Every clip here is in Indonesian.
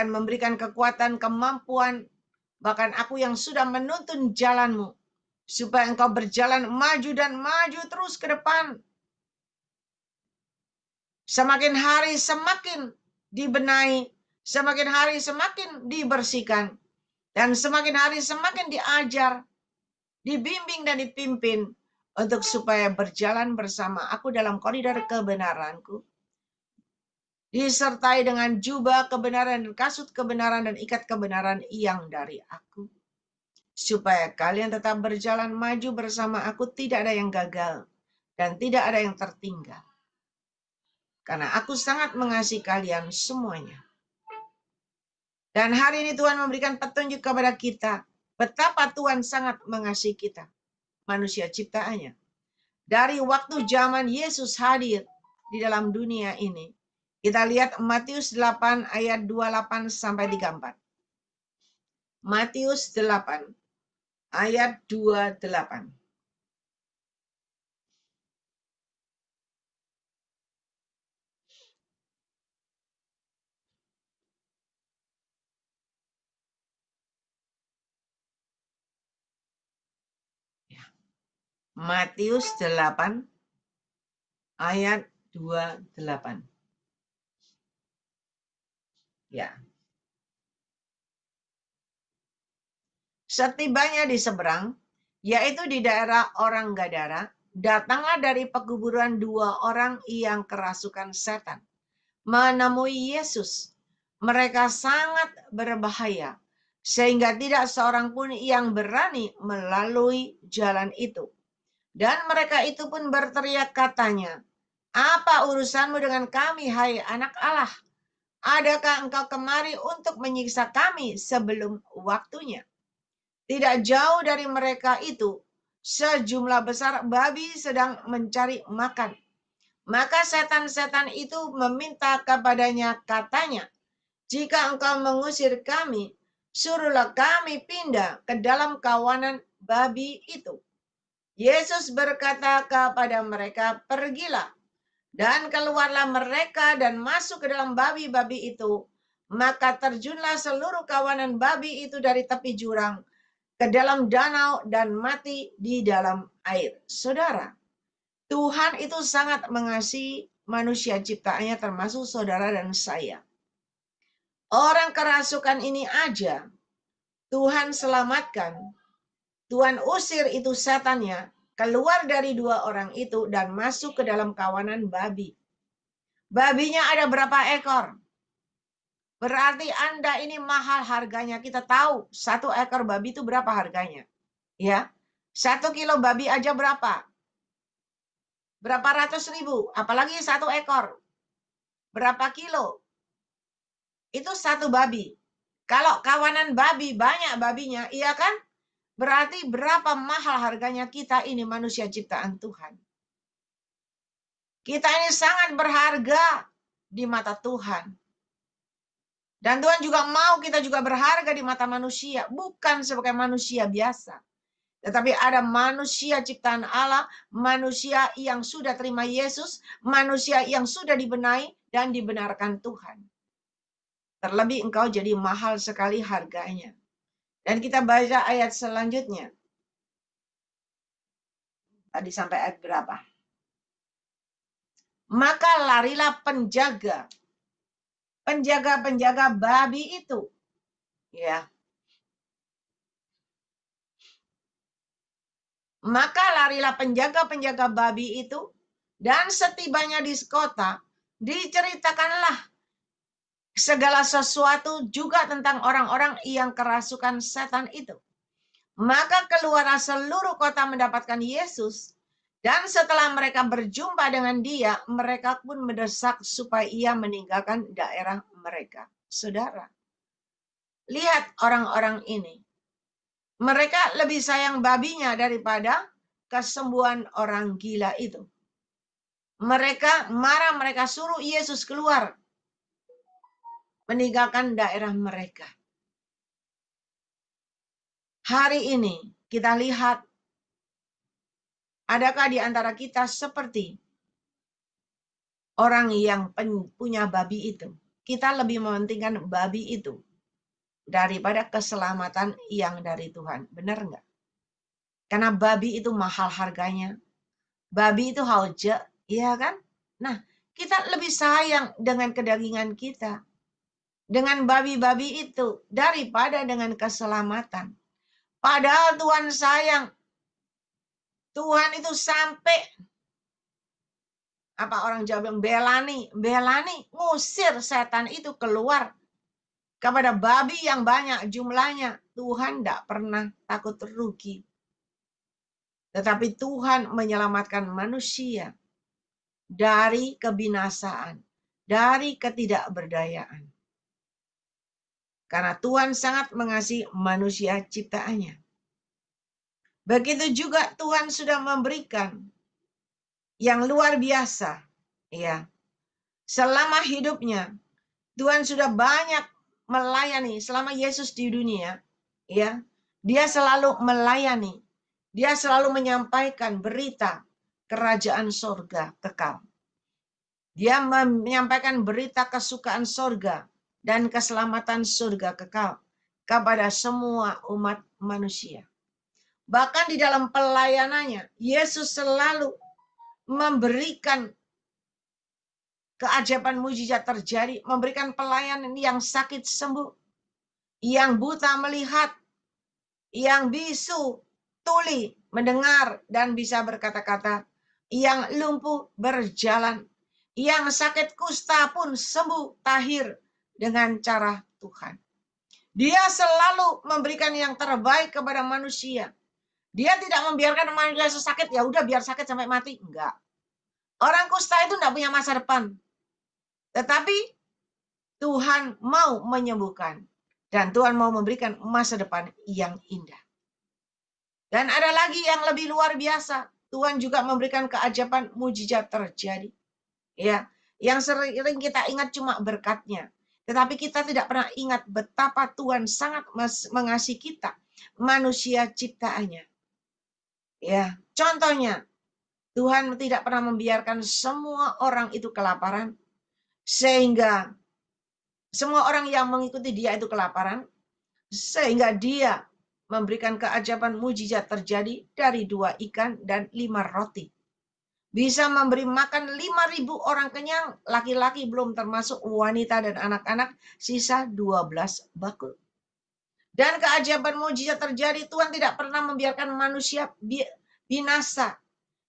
akan memberikan kekuatan, kemampuan, bahkan aku yang sudah menuntun jalanmu, supaya engkau berjalan maju dan maju terus ke depan. Semakin hari semakin dibenahi, semakin hari semakin dibersihkan, dan semakin hari semakin diajar, dibimbing dan dipimpin untuk supaya berjalan bersama aku dalam koridor kebenaranku, disertai dengan jubah kebenaran dan kasut kebenaran dan ikat kebenaran yang dari aku, supaya kalian tetap berjalan maju bersama aku, tidak ada yang gagal dan tidak ada yang tertinggal. Karena aku sangat mengasihi kalian semuanya. Dan hari ini Tuhan memberikan petunjuk kepada kita betapa Tuhan sangat mengasihi kita, manusia ciptaannya. Dari waktu zaman Yesus hadir di dalam dunia ini, kita lihat Matius 8 ayat 28 sampai 34. Matius 8 ayat 28. Matius 8 ayat 28. Ya. Setibanya di seberang, yaitu di daerah orang Gadara, datanglah dari pekuburan 2 orang yang kerasukan setan menemui Yesus. Mereka sangat berbahaya, sehingga tidak seorang pun yang berani melalui jalan itu. Dan mereka itu pun berteriak katanya, "Apa urusanmu dengan kami, hai anak Allah? Adakah engkau kemari untuk menyiksa kami sebelum waktunya?" Tidak jauh dari mereka itu, sejumlah besar babi sedang mencari makan. Maka setan-setan itu meminta kepadanya, katanya, "Jika engkau mengusir kami, suruhlah kami pindah ke dalam kawanan babi itu." Yesus berkata kepada mereka, "Pergilah." Dan keluarlah mereka dan masuk ke dalam babi-babi itu. Maka terjunlah seluruh kawanan babi itu dari tepi jurang ke dalam danau dan mati di dalam air. Saudara, Tuhan itu sangat mengasihi manusia ciptaannya, termasuk saudara dan saya. Orang kerasukan ini aja Tuhan selamatkan. Tuhan usir itu setannya keluar dari 2 orang itu dan masuk ke dalam kawanan babi. Babinya ada berapa ekor? Berarti Anda ini mahal harganya. Kita tahu 1 ekor babi itu berapa harganya. Ya, 1 kilo babi aja berapa? Berapa ratus ribu? Apalagi 1 ekor. Berapa kilo? Itu 1 babi. Kalau kawanan babi, banyak babinya, iya kan? Berarti berapa mahal harganya kita ini manusia ciptaan Tuhan. Kita ini sangat berharga di mata Tuhan. Dan Tuhan juga mau kita juga berharga di mata manusia. Bukan sebagai manusia biasa. Tetapi ada manusia ciptaan Allah, manusia yang sudah terima Yesus, manusia yang sudah dibenahi dan dibenarkan Tuhan. Terlebih engkau jadi mahal sekali harganya. Dan kita baca ayat selanjutnya. Tadi sampai ayat berapa? Maka larilah penjaga babi itu. Ya. Maka larilah penjaga babi itu, dan setibanya di kota, diceritakanlah segala sesuatu juga tentang orang-orang yang kerasukan setan itu. Maka keluarlah seluruh kota mendapatkan Yesus, dan setelah mereka berjumpa dengan dia, mereka pun mendesak supaya ia meninggalkan daerah mereka. Saudara, lihat orang-orang ini. Mereka lebih sayang babinya daripada kesembuhan orang gila itu. Mereka marah, mereka suruh Yesus keluar, meninggalkan daerah mereka. Hari ini kita lihat, adakah di antara kita seperti orang yang punya babi itu? kita lebih mementingkan babi itu daripada keselamatan yang dari Tuhan. Benar nggak? Karena babi itu mahal harganya. Babi itu hauja, iya kan? Nah, kita lebih sayang dengan kedagingan kita, dengan babi-babi itu, daripada dengan keselamatan. Padahal Tuhan sayang. Tuhan itu sampai, apa orang Jawa bilang, belani, ngusir setan itu keluar kepada babi yang banyak jumlahnya. Tuhan tidak pernah takut rugi. Tetapi Tuhan menyelamatkan manusia dari kebinasaan, dari ketidakberdayaan. Karena Tuhan sangat mengasihi manusia ciptaannya. Begitu juga Tuhan sudah memberikan yang luar biasa. Ya, selama hidupnya, Tuhan sudah banyak melayani selama Yesus di dunia. Ya, dia selalu melayani. Dia selalu menyampaikan berita kerajaan sorga kekal. Dia menyampaikan berita kesukaan sorga dan keselamatan surga kekal kepada semua umat manusia. Bahkan di dalam pelayanannya, Yesus selalu memberikan keajaiban mujizat terjadi, memberikan pelayanan yang sakit sembuh, yang buta melihat, yang bisu tuli mendengar dan bisa berkata-kata, yang lumpuh berjalan, yang sakit kusta pun sembuh tahir dengan cara Tuhan. Dia selalu memberikan yang terbaik kepada manusia. Dia tidak membiarkan manusia sakit, ya udah biar sakit sampai mati. Enggak. Orang kusta itu enggak punya masa depan. Tetapi Tuhan mau menyembuhkan. Dan Tuhan mau memberikan masa depan yang indah. Dan ada lagi yang lebih luar biasa. Tuhan juga memberikan keajaiban mujizat terjadi. Ya, yang sering kita ingat cuma berkatnya. Tetapi kita tidak pernah ingat betapa Tuhan sangat mengasihi kita, manusia ciptaannya. Ya, contohnya, Tuhan tidak pernah membiarkan semua orang itu kelaparan, sehingga semua orang yang mengikuti dia itu kelaparan, sehingga dia memberikan keajaiban mujizat terjadi dari 2 ikan dan 5 roti. Bisa memberi makan 5.000 orang kenyang, laki-laki belum termasuk wanita dan anak-anak, sisa 12 bakul. Dan keajaiban mujizat terjadi, Tuhan tidak pernah membiarkan manusia binasa.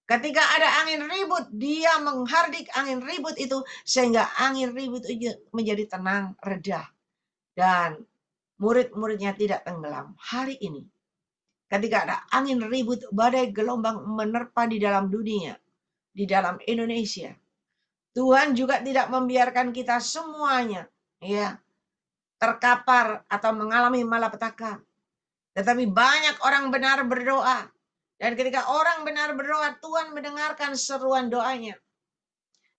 Ketika ada angin ribut, dia menghardik angin ribut itu, sehingga angin ribut itu menjadi tenang, reda. Dan murid-muridnya tidak tenggelam. Hari ini, ketika ada angin ribut, badai gelombang menerpa di dalam dunia, di dalam Indonesia, Tuhan juga tidak membiarkan kita semuanya ya terkapar atau mengalami malapetaka. Tetapi banyak orang benar berdoa. Dan ketika orang benar berdoa, Tuhan mendengarkan seruan doanya.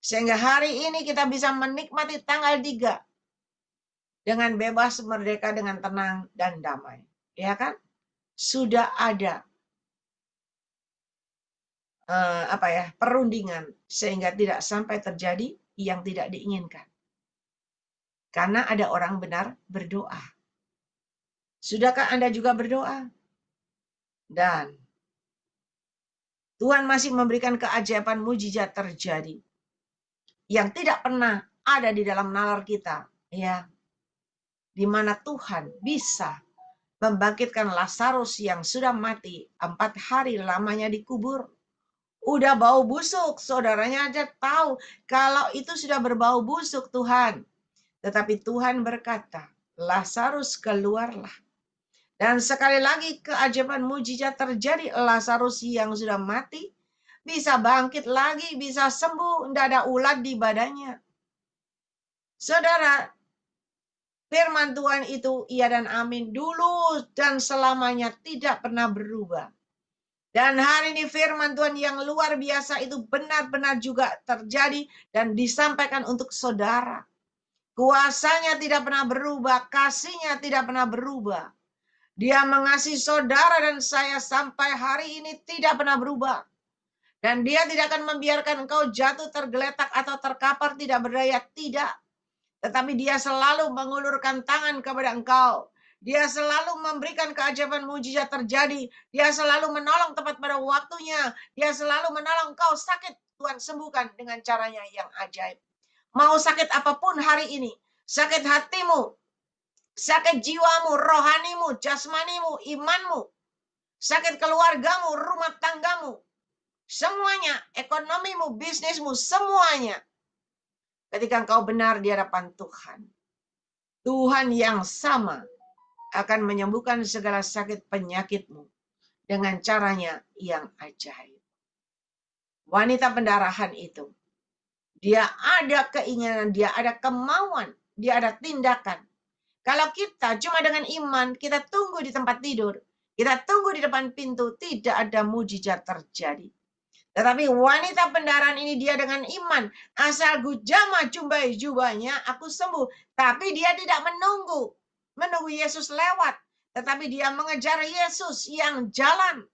Sehingga hari ini kita bisa menikmati tanggal 3 dengan bebas, merdeka, dengan tenang dan damai. Ya kan? Sudah ada perundingan sehingga tidak sampai terjadi yang tidak diinginkan. Karena ada orang benar berdoa. Sudahkah Anda juga berdoa? Dan Tuhan masih memberikan keajaiban mujizat terjadi yang tidak pernah ada di dalam nalar kita, ya. Di mana Tuhan bisa membangkitkan Lazarus yang sudah mati 4 hari lamanya dikubur. Udah bau busuk, saudaranya aja tahu kalau itu sudah berbau busuk Tuhan. Tetapi Tuhan berkata, Lazarus keluarlah. Dan sekali lagi keajaiban mujizat terjadi, Lazarus yang sudah mati bisa bangkit lagi, bisa sembuh, tidak ada ulat di badannya. Saudara, firman Tuhan itu iya dan amin dulu dan selamanya tidak pernah berubah. Dan hari ini firman Tuhan yang luar biasa itu benar-benar juga terjadi dan disampaikan untuk saudara. Kuasanya tidak pernah berubah, kasihnya tidak pernah berubah. Dia mengasihi saudara dan saya sampai hari ini tidak pernah berubah. Dan dia tidak akan membiarkan engkau jatuh tergeletak atau terkapar tidak berdaya, tidak. Tetapi dia selalu mengulurkan tangan kepada engkau. Dia selalu memberikan keajaiban mujizat terjadi. Dia selalu menolong tepat pada waktunya. Dia selalu menolong engkau sakit. Tuhan sembuhkan dengan caranya yang ajaib. Mau sakit apapun hari ini. Sakit hatimu. Sakit jiwamu, rohanimu, jasmanimu, imanmu. Sakit keluargamu, rumah tanggamu. Semuanya, ekonomimu, bisnismu, semuanya. Ketika engkau benar di hadapan Tuhan. Tuhan yang sama akan menyembuhkan segala sakit penyakitmu dengan caranya yang ajaib. Wanita pendarahan itu, dia ada keinginan, dia ada kemauan, dia ada tindakan. Kalau kita cuma dengan iman, kita tunggu di tempat tidur, kita tunggu di depan pintu, tidak ada mujizat terjadi. Tetapi wanita pendarahan ini dia dengan iman. Asal ku jamah jumbai jubahnya, aku sembuh. Tapi dia tidak menunggu Yesus lewat. Tetapi dia mengejar Yesus yang jalan.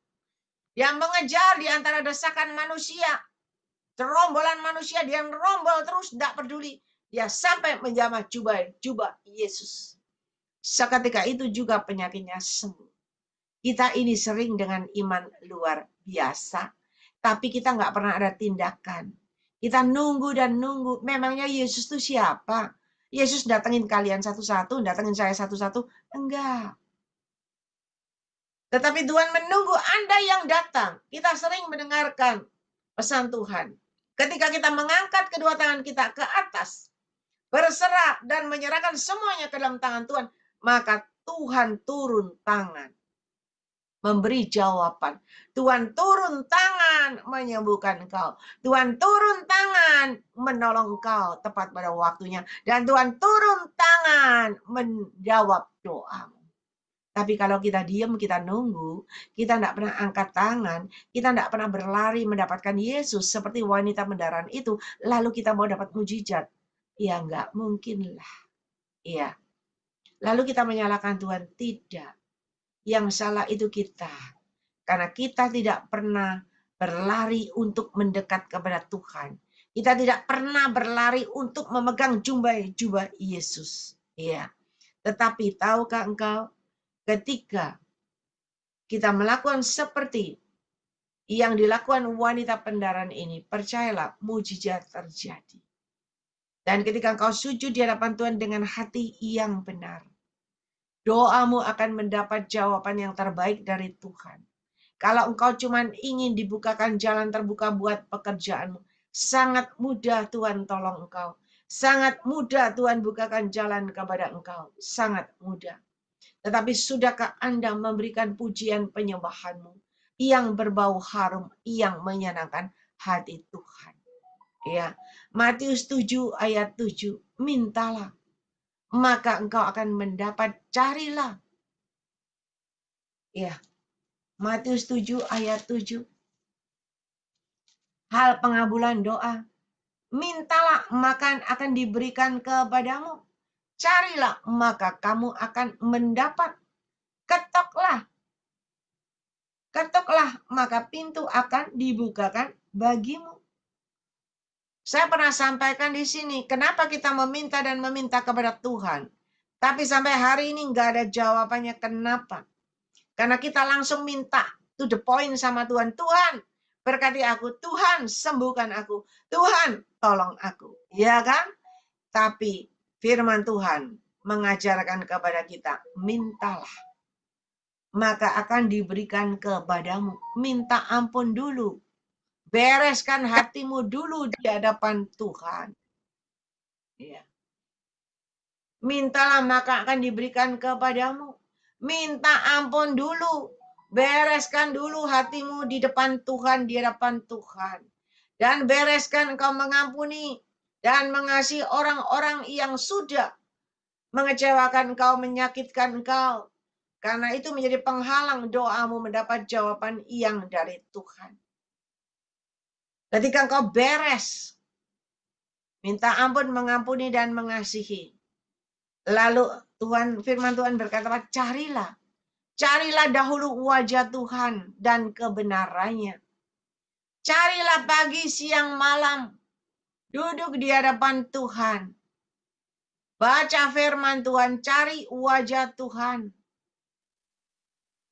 Dia mengejar di antara desakan manusia. Terombolan manusia, dia rombol terus, tidak peduli. Dia sampai menjamah jubah Yesus. Seketika itu juga penyakitnya sembuh. Kita ini sering dengan iman luar biasa. Tapi kita nggak pernah ada tindakan. Kita nunggu dan nunggu. Memangnya Yesus itu siapa? Yesus datengin kalian satu-satu, datengin saya satu-satu? Enggak. Tetapi Tuhan menunggu Anda yang datang. Kita sering mendengarkan pesan Tuhan. Ketika kita mengangkat kedua tangan kita ke atas, berserah dan menyerahkan semuanya ke dalam tangan Tuhan, maka Tuhan turun tangan. Memberi jawaban. Tuhan turun tangan menyembuhkan engkau. Tuhan turun tangan menolong engkau tepat pada waktunya. Dan Tuhan turun tangan menjawab doamu. Tapi kalau kita diam, kita nunggu, kita tidak pernah angkat tangan, kita tidak pernah berlari mendapatkan Yesus seperti wanita pendarahan itu, lalu kita mau dapat mujizat. Ya enggak mungkin lah. Iya. Lalu kita menyalahkan Tuhan. Tidak. Yang salah itu kita. Karena kita tidak pernah berlari untuk mendekat kepada Tuhan. Kita tidak pernah berlari untuk memegang jubah Yesus. Ya. Tetapi tahukah engkau, ketika kita melakukan seperti yang dilakukan wanita pendarahan ini, percayalah mujizat terjadi. Dan ketika engkau sujud di hadapan Tuhan dengan hati yang benar, doamu akan mendapat jawaban yang terbaik dari Tuhan. Kalau engkau cuma ingin dibukakan jalan terbuka buat pekerjaanmu, sangat mudah Tuhan tolong engkau. Sangat mudah Tuhan bukakan jalan kepada engkau. Sangat mudah. Tetapi sudahkah Anda memberikan pujian penyembahanmu yang berbau harum, yang menyenangkan hati Tuhan? Ya, Matius 7 ayat 7, mintalah, maka engkau akan mendapat, carilah. Ya, Matius 7 ayat 7. Hal pengabulan doa. Mintalah, maka akan diberikan kepadamu. Carilah, maka kamu akan mendapat. Ketoklah. Ketoklah, maka pintu akan dibukakan bagimu. Saya pernah sampaikan di sini, kenapa kita meminta dan meminta kepada Tuhan. Tapi sampai hari ini nggak ada jawabannya. Kenapa? Karena kita langsung minta to the point sama Tuhan. Tuhan, berkati aku. Tuhan, sembuhkan aku. Tuhan, tolong aku. Ya kan? Tapi firman Tuhan mengajarkan kepada kita, mintalah, maka akan diberikan kepadamu. Minta ampun dulu. Bereskan hatimu dulu di hadapan Tuhan. Ya. Mintalah, maka akan diberikan kepadamu. Minta ampun dulu. Bereskan dulu hatimu di depan Tuhan, di hadapan Tuhan. Dan bereskan engkau mengampuni dan mengasihi orang-orang yang sudah mengecewakan engkau, menyakitkan engkau. Karena itu menjadi penghalang doamu mendapat jawaban yang dari Tuhan. Ketika engkau beres, minta ampun, mengampuni, dan mengasihi. Lalu firman Tuhan berkata, carilah. Carilah dahulu wajah Tuhan dan kebenarannya. Carilah pagi, siang, malam. Duduk di hadapan Tuhan. Baca firman Tuhan, cari wajah Tuhan.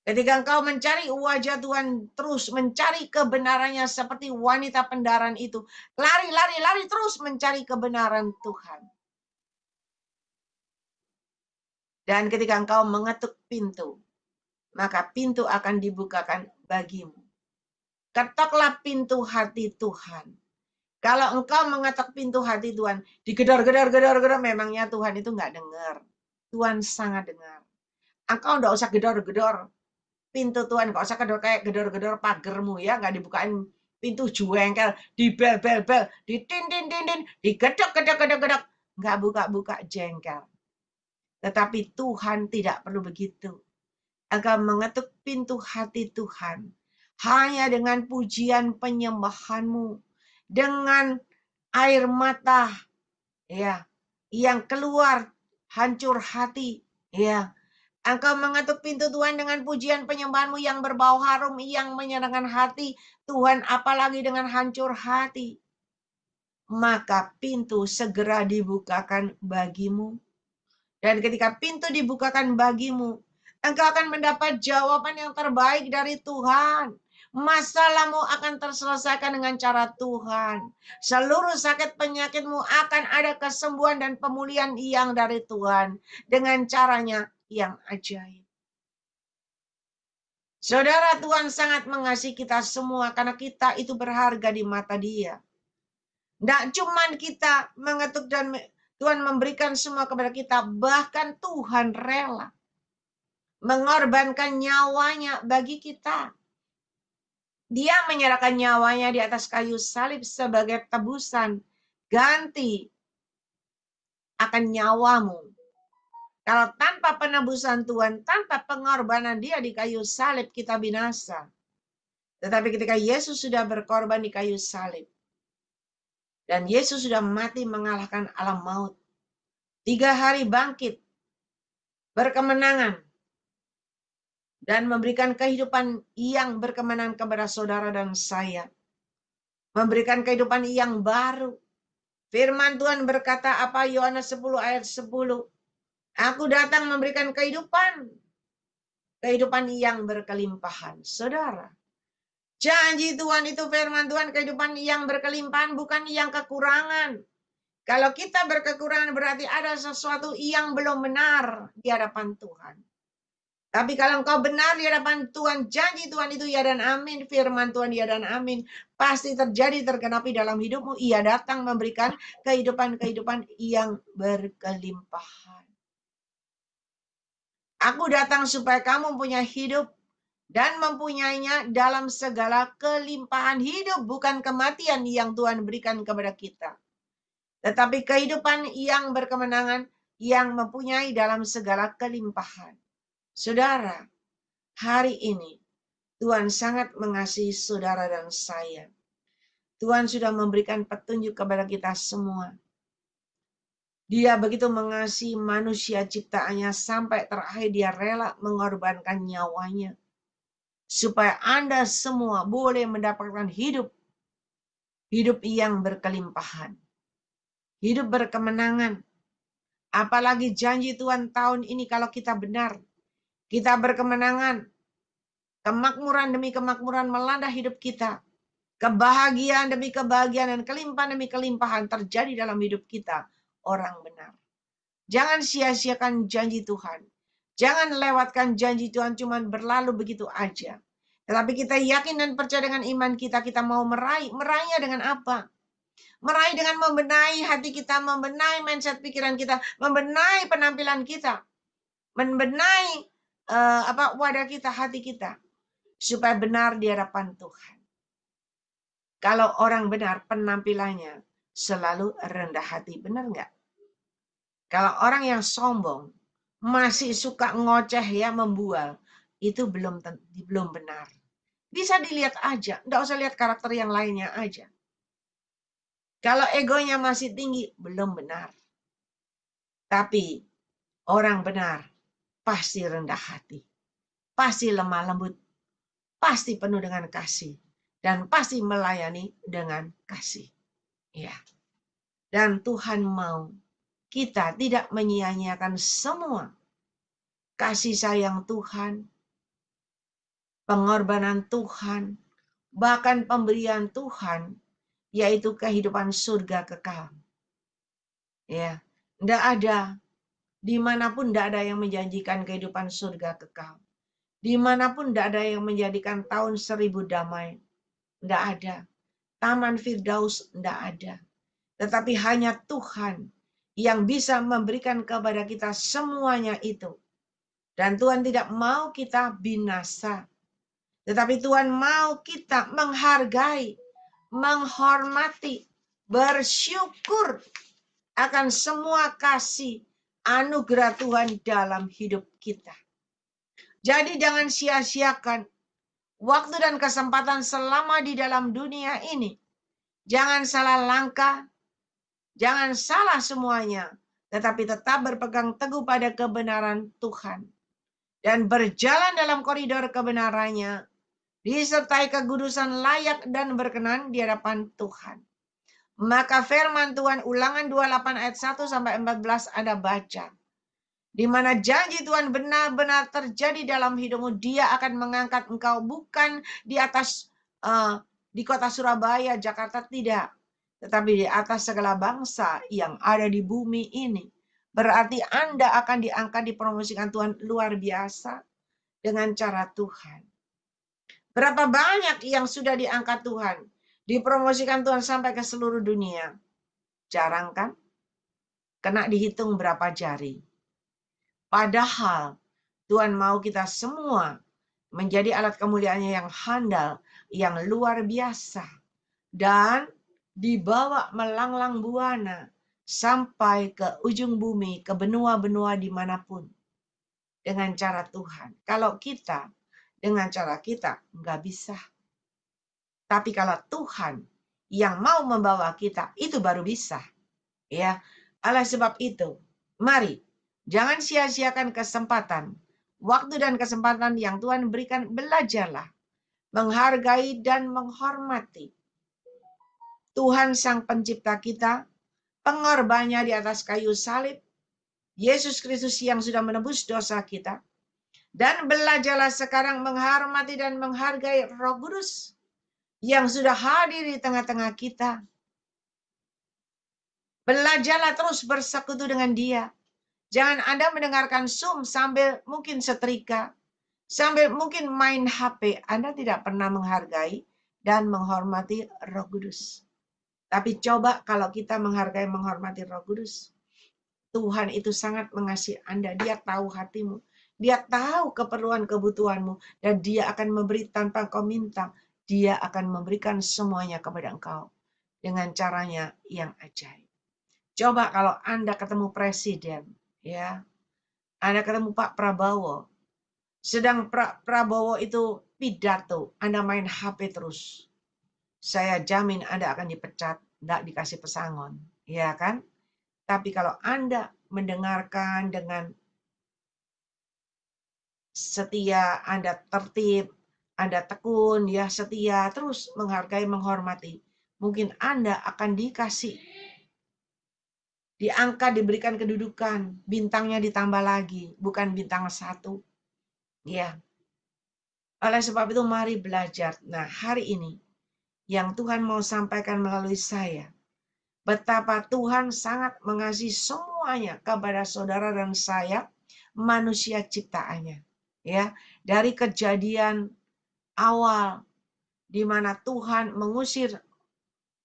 Ketika engkau mencari wajah Tuhan, terus mencari kebenarannya seperti wanita pendaran itu. Lari, lari, lari terus mencari kebenaran Tuhan. Dan ketika engkau mengetuk pintu, maka pintu akan dibukakan bagimu. Ketoklah pintu hati Tuhan. Kalau engkau mengetok pintu hati Tuhan, digedor-gedor, memangnya Tuhan itu nggak dengar. Tuhan sangat dengar. Engkau nggak usah gedor-gedor pintu Tuhan, nggak usah kayak gedor-gedor pagermu ya, nggak dibukain pintu juengkel, dibel-bel-bel, ditin-tin-tin, digedok-gedok, nggak buka-buka jengkel. Tetapi Tuhan tidak perlu begitu. Engkau mengetuk pintu hati Tuhan hanya dengan pujian penyembahanmu, dengan air mata ya yang keluar hancur hati ya. Engkau mengetuk pintu Tuhan dengan pujian penyembahanmu yang berbau harum, yang menyenangkan hati Tuhan, apalagi dengan hancur hati. Maka pintu segera dibukakan bagimu. Dan ketika pintu dibukakan bagimu, engkau akan mendapat jawaban yang terbaik dari Tuhan. Masalahmu akan terselesaikan dengan cara Tuhan. Seluruh sakit penyakitmu akan ada kesembuhan dan pemulihan yang dari Tuhan. Dengan caranya yang ajaib. Saudara, Tuhan sangat mengasihi kita semua karena kita itu berharga di mata Dia. Tidak cuma kita mengetuk dan Tuhan memberikan semua kepada kita, bahkan Tuhan rela mengorbankan nyawanya bagi kita. Dia menyerahkan nyawanya di atas kayu salib sebagai tebusan ganti akan nyawamu. Kalau tanpa penebusan Tuhan, tanpa pengorbanan Dia di kayu salib, kita binasa. Tetapi ketika Yesus sudah berkorban di kayu salib, dan Yesus sudah mati mengalahkan alam maut, 3 hari bangkit, berkemenangan, dan memberikan kehidupan yang berkemenangan kepada saudara dan saya. Memberikan kehidupan yang baru. Firman Tuhan berkata apa? Yohanes 10 ayat 10. Aku datang memberikan kehidupan. Kehidupan yang berkelimpahan. Saudara, janji Tuhan itu firman Tuhan, kehidupan yang berkelimpahan, bukan yang kekurangan. Kalau kita berkekurangan berarti ada sesuatu yang belum benar di hadapan Tuhan. Tapi kalau engkau benar di hadapan Tuhan, janji Tuhan itu ya dan amin, firman Tuhan ya dan amin, pasti terjadi, tergenapi dalam hidupmu. Ia datang memberikan kehidupan-kehidupan yang berkelimpahan. Aku datang supaya kamu punya hidup dan mempunyainya dalam segala kelimpahan hidup, bukan kematian yang Tuhan berikan kepada kita. Tetapi kehidupan yang berkemenangan, yang mempunyai dalam segala kelimpahan. Saudara, hari ini Tuhan sangat mengasihi saudara dan saya. Tuhan sudah memberikan petunjuk kepada kita semua. Dia begitu mengasihi manusia ciptaannya sampai terakhir dia rela mengorbankan nyawanya. Supaya Anda semua boleh mendapatkan hidup. Hidup yang berkelimpahan. Hidup berkemenangan. Apalagi janji Tuhan tahun ini kalau kita benar. Kita berkemenangan. Kemakmuran demi kemakmuran melanda hidup kita. Kebahagiaan demi kebahagiaan dan kelimpahan demi kelimpahan terjadi dalam hidup kita. Orang benar. Jangan sia-siakan janji Tuhan. Jangan lewatkan janji Tuhan cuma berlalu begitu aja. Tetapi kita yakin dan percaya dengan iman kita. Kita mau meraih. Meraihnya dengan apa? Meraih dengan membenahi hati kita. Membenahi mindset pikiran kita. Membenahi penampilan kita. Membenahi wadah kita, hati kita. Supaya benar di hadapan Tuhan. Kalau orang benar, penampilannya selalu rendah hati. Benar nggak? Kalau orang yang sombong, masih suka ngoceh ya, membual, itu belum benar. Bisa dilihat aja, nggak usah lihat karakter yang lainnya aja. Kalau egonya masih tinggi, belum benar. Tapi orang benar pasti rendah hati, pasti lemah lembut, pasti penuh dengan kasih. Dan pasti melayani dengan kasih. Ya. Dan Tuhan mau kita tidak menyia-nyiakan semua kasih sayang Tuhan, pengorbanan Tuhan, bahkan pemberian Tuhan, yaitu kehidupan surga kekal. Ya, tidak ada, dimanapun tidak ada yang menjanjikan kehidupan surga kekal. Dimanapun tidak ada yang menjadikan tahun 1000 damai. Tidak ada. Taman Firdaus tidak ada. Tetapi hanya Tuhan yang bisa memberikan kepada kita semuanya itu. Dan Tuhan tidak mau kita binasa. Tetapi Tuhan mau kita menghargai, menghormati, bersyukur akan semua kasih anugerah Tuhan dalam hidup kita. Jadi jangan sia-siakan waktu dan kesempatan selama di dalam dunia ini. Jangan salah langkah, jangan salah semuanya, tetapi tetap berpegang teguh pada kebenaran Tuhan. Dan berjalan dalam koridor kebenarannya, disertai kekudusan layak dan berkenan di hadapan Tuhan. Maka firman Tuhan Ulangan 28 ayat 1 sampai 14 Anda baca. Di mana janji Tuhan benar-benar terjadi dalam hidupmu, Dia akan mengangkat engkau bukan di atas di kota Surabaya, Jakarta, tidak. Tetapi di atas segala bangsa yang ada di bumi ini. Berarti Anda akan diangkat, dipromosikan Tuhan luar biasa dengan cara Tuhan. Berapa banyak yang sudah diangkat Tuhan, dipromosikan Tuhan sampai ke seluruh dunia. Jarang kan? Kena dihitung berapa jari. Padahal Tuhan mau kita semua menjadi alat kemuliaannya yang handal, yang luar biasa. Dan dibawa melanglang buana sampai ke ujung bumi, ke benua-benua dimanapun. Dengan cara Tuhan. Kalau kita, dengan cara kita, nggak bisa. Tapi kalau Tuhan yang mau membawa kita, itu baru bisa. Ya, oleh sebab itu, mari jangan sia-siakan kesempatan, waktu dan kesempatan yang Tuhan berikan. Belajarlah menghargai dan menghormati Tuhan Sang Pencipta kita, pengorbannya di atas kayu salib, Yesus Kristus yang sudah menebus dosa kita. Dan belajarlah sekarang menghormati dan menghargai Roh Kudus yang sudah hadir di tengah-tengah kita. Belajarlah terus bersekutu dengan Dia. Jangan Anda mendengarkan Zoom sambil mungkin setrika, sambil mungkin main HP. Anda tidak pernah menghargai dan menghormati Roh Kudus. Tapi coba kalau kita menghargai, menghormati Roh Kudus. Tuhan itu sangat mengasihi Anda. Dia tahu hatimu. Dia tahu keperluan kebutuhanmu. Dan Dia akan memberi tanpa kau minta. Dia akan memberikan semuanya kepada engkau. Dengan caranya yang ajaib. Coba kalau Anda ketemu presiden, ya, Anda ketemu Pak Prabowo, sedang Prabowo itu pidato, Anda main HP terus, saya jamin Anda akan dipecat, tidak dikasih pesangon, ya kan? Tapi kalau Anda mendengarkan dengan setia, Anda tertib, Anda tekun, ya setia, terus menghargai, menghormati, mungkin Anda akan dikasih, diangkat, diberikan kedudukan, bintangnya ditambah lagi, bukan bintang 1. Ya. Oleh sebab itu mari belajar. Nah, hari ini yang Tuhan mau sampaikan melalui saya, betapa Tuhan sangat mengasihi semuanya kepada saudara dan saya, manusia ciptaannya. Ya, dari kejadian awal di mana Tuhan mengusir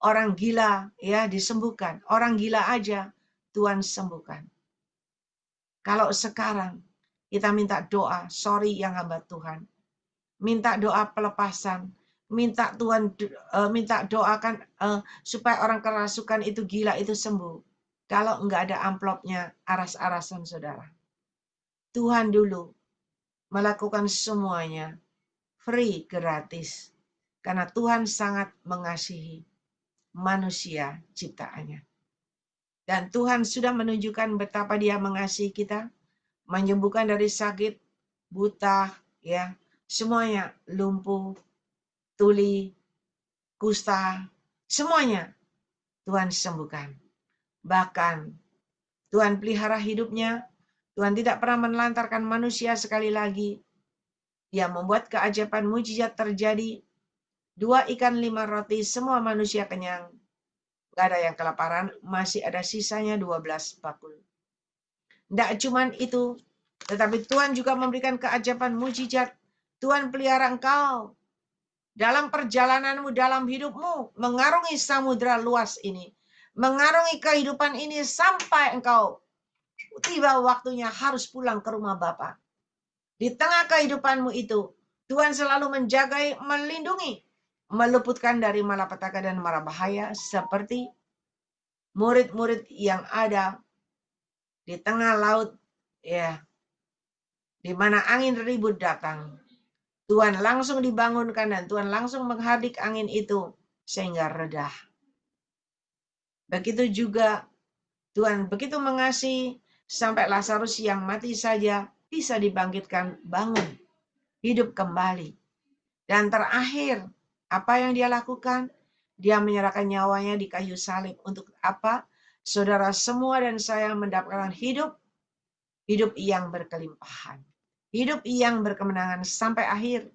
orang gila, ya, disembuhkan. Orang gila aja Tuhan sembuhkan. Kalau sekarang kita minta doa, sorry yang hamba Tuhan. Minta doa pelepasan, minta Tuhan minta doakan supaya orang kerasukan itu gila itu sembuh. Kalau enggak ada amplopnya, aras-arasan saudara. Tuhan dulu melakukan semuanya free, gratis. Karena Tuhan sangat mengasihi manusia ciptaannya. Dan Tuhan sudah menunjukkan betapa Dia mengasihi kita, menyembuhkan dari sakit, buta, ya, semuanya, lumpuh, tuli, kusta, semuanya Tuhan sembuhkan. Bahkan Tuhan pelihara hidupnya. Tuhan tidak pernah menelantarkan manusia sekali lagi. Dia membuat keajaiban mujizat terjadi. 2 ikan 5 roti, semua manusia kenyang. Gak ada yang kelaparan, masih ada sisanya 12 bakul. Tidak cuma itu, tetapi Tuhan juga memberikan keajaiban mujizat. Tuhan pelihara engkau dalam perjalananmu, dalam hidupmu, mengarungi samudera luas ini. Mengarungi kehidupan ini sampai engkau tiba waktunya harus pulang ke rumah Bapa. Di tengah kehidupanmu itu, Tuhan selalu menjaga, melindungi, meluputkan dari malapetaka dan mara bahaya, seperti murid-murid yang ada di tengah laut, ya, di mana angin ribut datang. Tuhan langsung dibangunkan dan Tuhan langsung menghardik angin itu sehingga reda. Begitu juga Tuhan begitu mengasihi sampai Lazarus yang mati saja bisa dibangkitkan, bangun, hidup kembali. Dan terakhir, apa yang dia lakukan? Dia menyerahkan nyawanya di kayu salib. Untuk apa? Saudara semua dan saya mendapatkan hidup yang berkelimpahan. Hidup yang berkemenangan sampai akhir.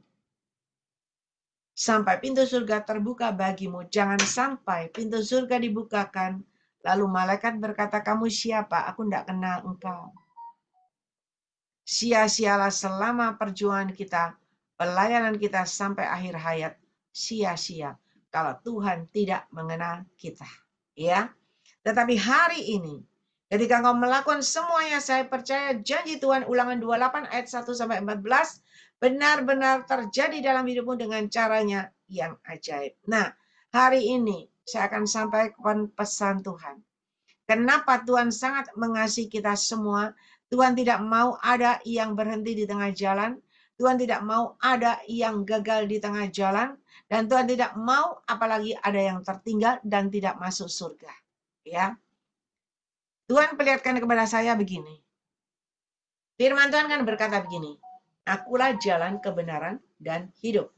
Sampai pintu surga terbuka bagimu. Jangan sampai pintu surga dibukakan, lalu malaikat berkata, kamu siapa? Aku tidak kenal engkau. Sia-sialah selama perjuangan kita, pelayanan kita sampai akhir hayat. Sia-sia kalau Tuhan tidak mengenal kita. Ya, tetapi hari ini, ketika engkau melakukan semuanya, saya percaya janji Tuhan, Ulangan 28 ayat 1-14, benar-benar terjadi dalam hidupmu dengan caranya yang ajaib. Nah, hari ini saya akan sampaikan pesan Tuhan. Kenapa Tuhan sangat mengasihi kita semua? Tuhan tidak mau ada yang berhenti di tengah jalan. Tuhan tidak mau ada yang gagal di tengah jalan. Dan Tuhan tidak mau apalagi ada yang tertinggal dan tidak masuk surga. Ya, Tuhan perlihatkan kepada saya begini. Firman Tuhan kan berkata begini. Akulah jalan, kebenaran, dan hidup.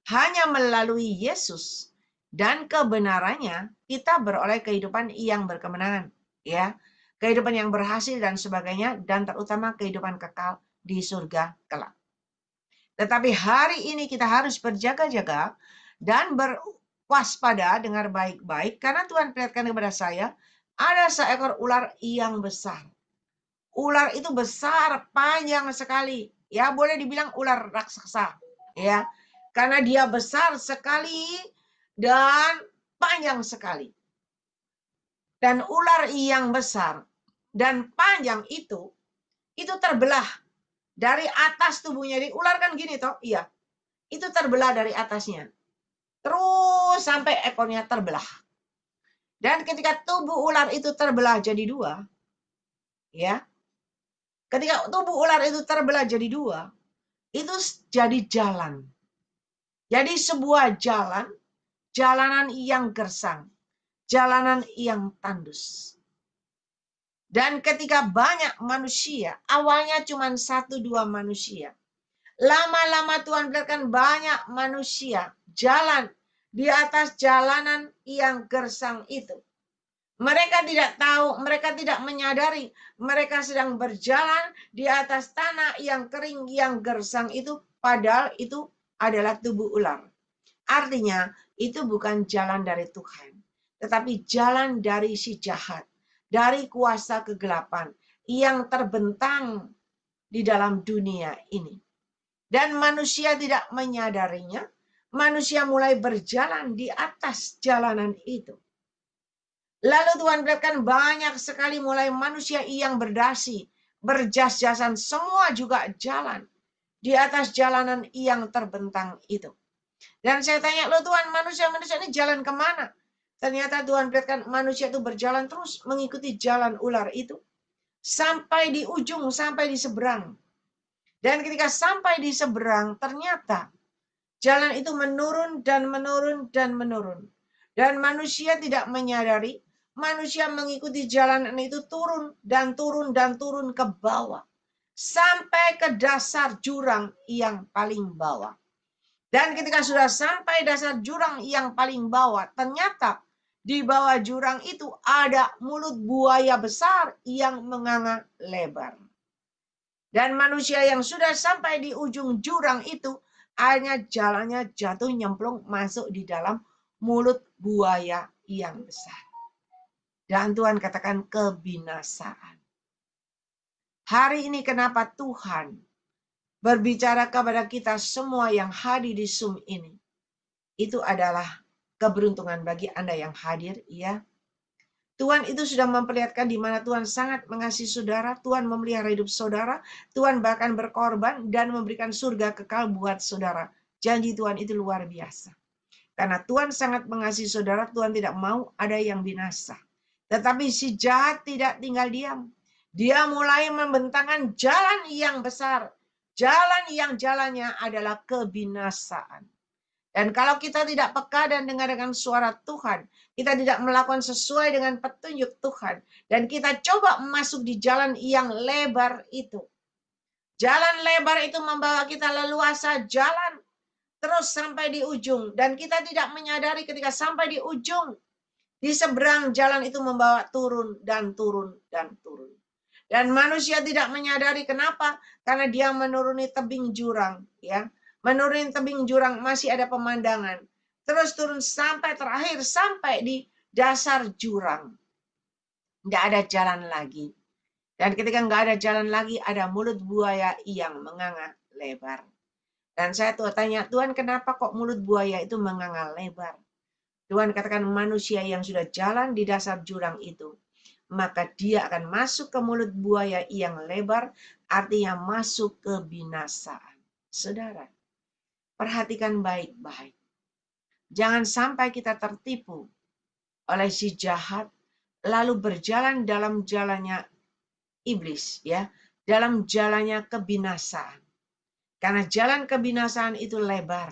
Hanya melalui Yesus dan kebenarannya kita beroleh kehidupan yang berkemenangan, ya, kehidupan yang berhasil dan sebagainya, dan terutama kehidupan kekal di surga kelak. Tetapi hari ini kita harus berjaga-jaga dan berwaspada dengan baik-baik, karena Tuhan perlihatkan kepada saya ada seekor ular yang besar. Ular itu besar, panjang sekali. Ya, boleh dibilang ular raksasa. Ya, karena dia besar sekali dan panjang sekali. Dan ular yang besar dan panjang itu terbelah dari atas tubuhnya. Jadi ular kan gini toh, iya. Itu terbelah dari atasnya. Terus sampai ekornya terbelah. Dan ketika tubuh ular itu terbelah jadi dua, ya, ketika tubuh ular itu terbelah jadi dua, itu jadi jalan. Jadi sebuah jalan, jalanan yang gersang, jalanan yang tandus. Dan ketika banyak manusia, awalnya cuma 1-2 manusia. Lama-lama Tuhan berikan banyak manusia jalan di atas jalanan yang gersang itu. Mereka tidak tahu, mereka tidak menyadari, mereka sedang berjalan di atas tanah yang kering, yang gersang itu, padahal itu adalah tubuh ular. Artinya, itu bukan jalan dari Tuhan, tetapi jalan dari si jahat, dari kuasa kegelapan yang terbentang di dalam dunia ini. Dan manusia tidak menyadarinya, manusia mulai berjalan di atas jalanan itu. Lalu Tuhan berikan banyak sekali mulai manusia yang berdasi, berjas-jasan, semua juga jalan di atas jalanan yang terbentang itu. Dan saya tanya, loh Tuhan, manusia-manusia ini jalan kemana? Ternyata Tuhan berikan manusia itu berjalan terus mengikuti jalan ular itu. Sampai di ujung, sampai di seberang. Dan ketika sampai di seberang, ternyata jalan itu menurun dan menurun dan menurun. Dan manusia tidak menyadari, manusia mengikuti jalanan itu turun dan turun dan turun ke bawah. Sampai ke dasar jurang yang paling bawah. Dan ketika sudah sampai dasar jurang yang paling bawah, ternyata Di bawah jurang itu ada mulut buaya besar yang menganga lebar. Dan manusia yang sudah sampai di ujung jurang itu, hanya jalannya jatuh nyemplung masuk di dalam mulut buaya yang besar. Dan Tuhan katakan kebinasaan. Hari ini kenapa Tuhan berbicara kepada kita semua yang hadir di Zoom ini. Itu adalah keberuntungan bagi Anda yang hadir, ya. Tuhan itu sudah memperlihatkan di mana Tuhan sangat mengasihi saudara, Tuhan memelihara hidup saudara, Tuhan bahkan berkorban dan memberikan surga kekal buat saudara. Janji Tuhan itu luar biasa. Karena Tuhan sangat mengasihi saudara, Tuhan tidak mau ada yang binasa. Tetapi si jahat tidak tinggal diam. Dia mulai membentangkan jalan yang besar. Jalan yang jalannya adalah kebinasaan. Dan kalau kita tidak peka dan dengar dengan suara Tuhan, kita tidak melakukan sesuai dengan petunjuk Tuhan, dan kita coba masuk di jalan yang lebar itu. Jalan lebar itu membawa kita leluasa jalan terus sampai di ujung. Dan kita tidak menyadari ketika sampai di ujung, di seberang jalan itu membawa turun dan turun dan turun. Dan manusia tidak menyadari kenapa? Karena dia menuruni tebing jurang, ya. Menuruni tebing jurang masih ada pemandangan. Terus turun sampai terakhir, sampai di dasar jurang. Tidak ada jalan lagi. Dan ketika nggak ada jalan lagi, ada mulut buaya yang menganga lebar. Dan saya tanya, Tuhan kenapa kok mulut buaya itu menganga lebar? Tuhan katakan manusia yang sudah jalan di dasar jurang itu, maka dia akan masuk ke mulut buaya yang lebar, artinya masuk ke binasaan. Saudara, perhatikan baik-baik. Jangan sampai kita tertipu oleh si jahat, lalu berjalan dalam jalannya iblis, ya, dalam jalannya kebinasaan. Karena jalan kebinasaan itu lebar.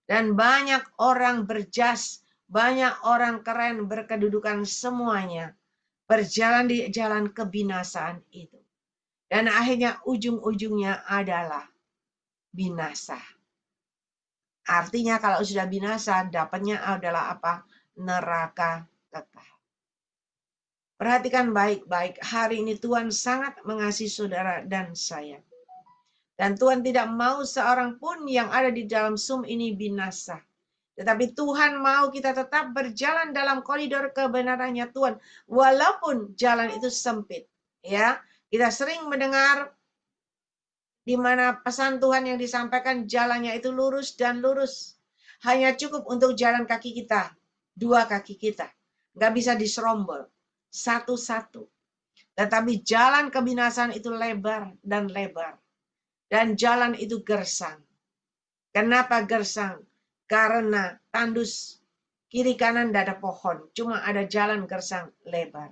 Dan banyak orang berjas, banyak orang keren berkedudukan semuanya berjalan di jalan kebinasaan itu. Dan akhirnya ujung-ujungnya adalah binasa. Artinya kalau sudah binasa, dapatnya adalah apa? Neraka kekal. Perhatikan baik-baik, hari ini Tuhan sangat mengasihi saudara dan saya. Dan Tuhan tidak mau seorang pun yang ada di dalam Zoom ini binasa. Tetapi Tuhan mau kita tetap berjalan dalam koridor kebenarannya Tuhan. Walaupun jalan itu sempit. Ya, kita sering mendengar di mana pesan Tuhan yang disampaikan jalannya itu lurus dan lurus. Hanya cukup untuk jalan kaki kita. Dua kaki kita. Nggak bisa diserombol. Satu-satu. Tetapi jalan kebinasaan itu lebar dan lebar. Dan jalan itu gersang. Kenapa gersang? Karena tandus kiri kanan tidak ada pohon. Cuma ada jalan gersang lebar.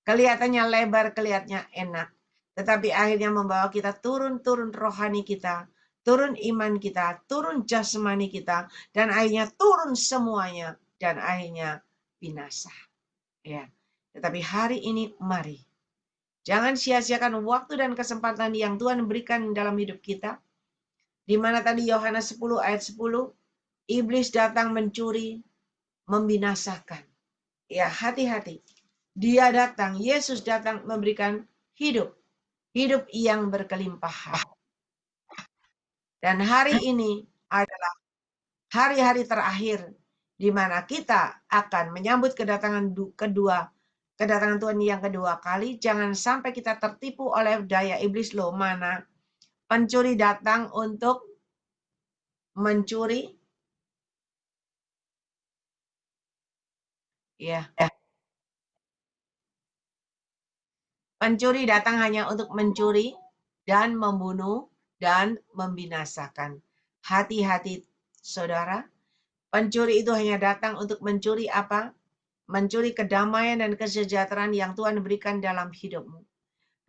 Kelihatannya lebar, kelihatannya enak. Tetapi akhirnya membawa kita turun-turun rohani kita. Turun iman kita, turun jasmani kita. Dan akhirnya turun semuanya. Dan akhirnya binasa. Ya. Tetapi hari ini mari. Jangan sia-siakan waktu dan kesempatan yang Tuhan berikan dalam hidup kita. Di mana tadi Yohanes 10 ayat 10, iblis datang mencuri, membinasakan. Ya, hati-hati. Dia datang, Yesus datang memberikan hidup. Hidup yang berkelimpahan. Dan hari ini adalah hari-hari terakhir di mana kita akan menyambut kedatangan Tuhan yang kedua kali. Jangan sampai kita tertipu oleh daya iblis loh, mana pencuri datang untuk mencuri. Ya. Pencuri datang hanya untuk mencuri dan membunuh dan membinasakan. Hati-hati saudara. Pencuri itu hanya datang untuk mencuri apa? Mencuri kedamaian dan kesejahteraan yang Tuhan berikan dalam hidupmu.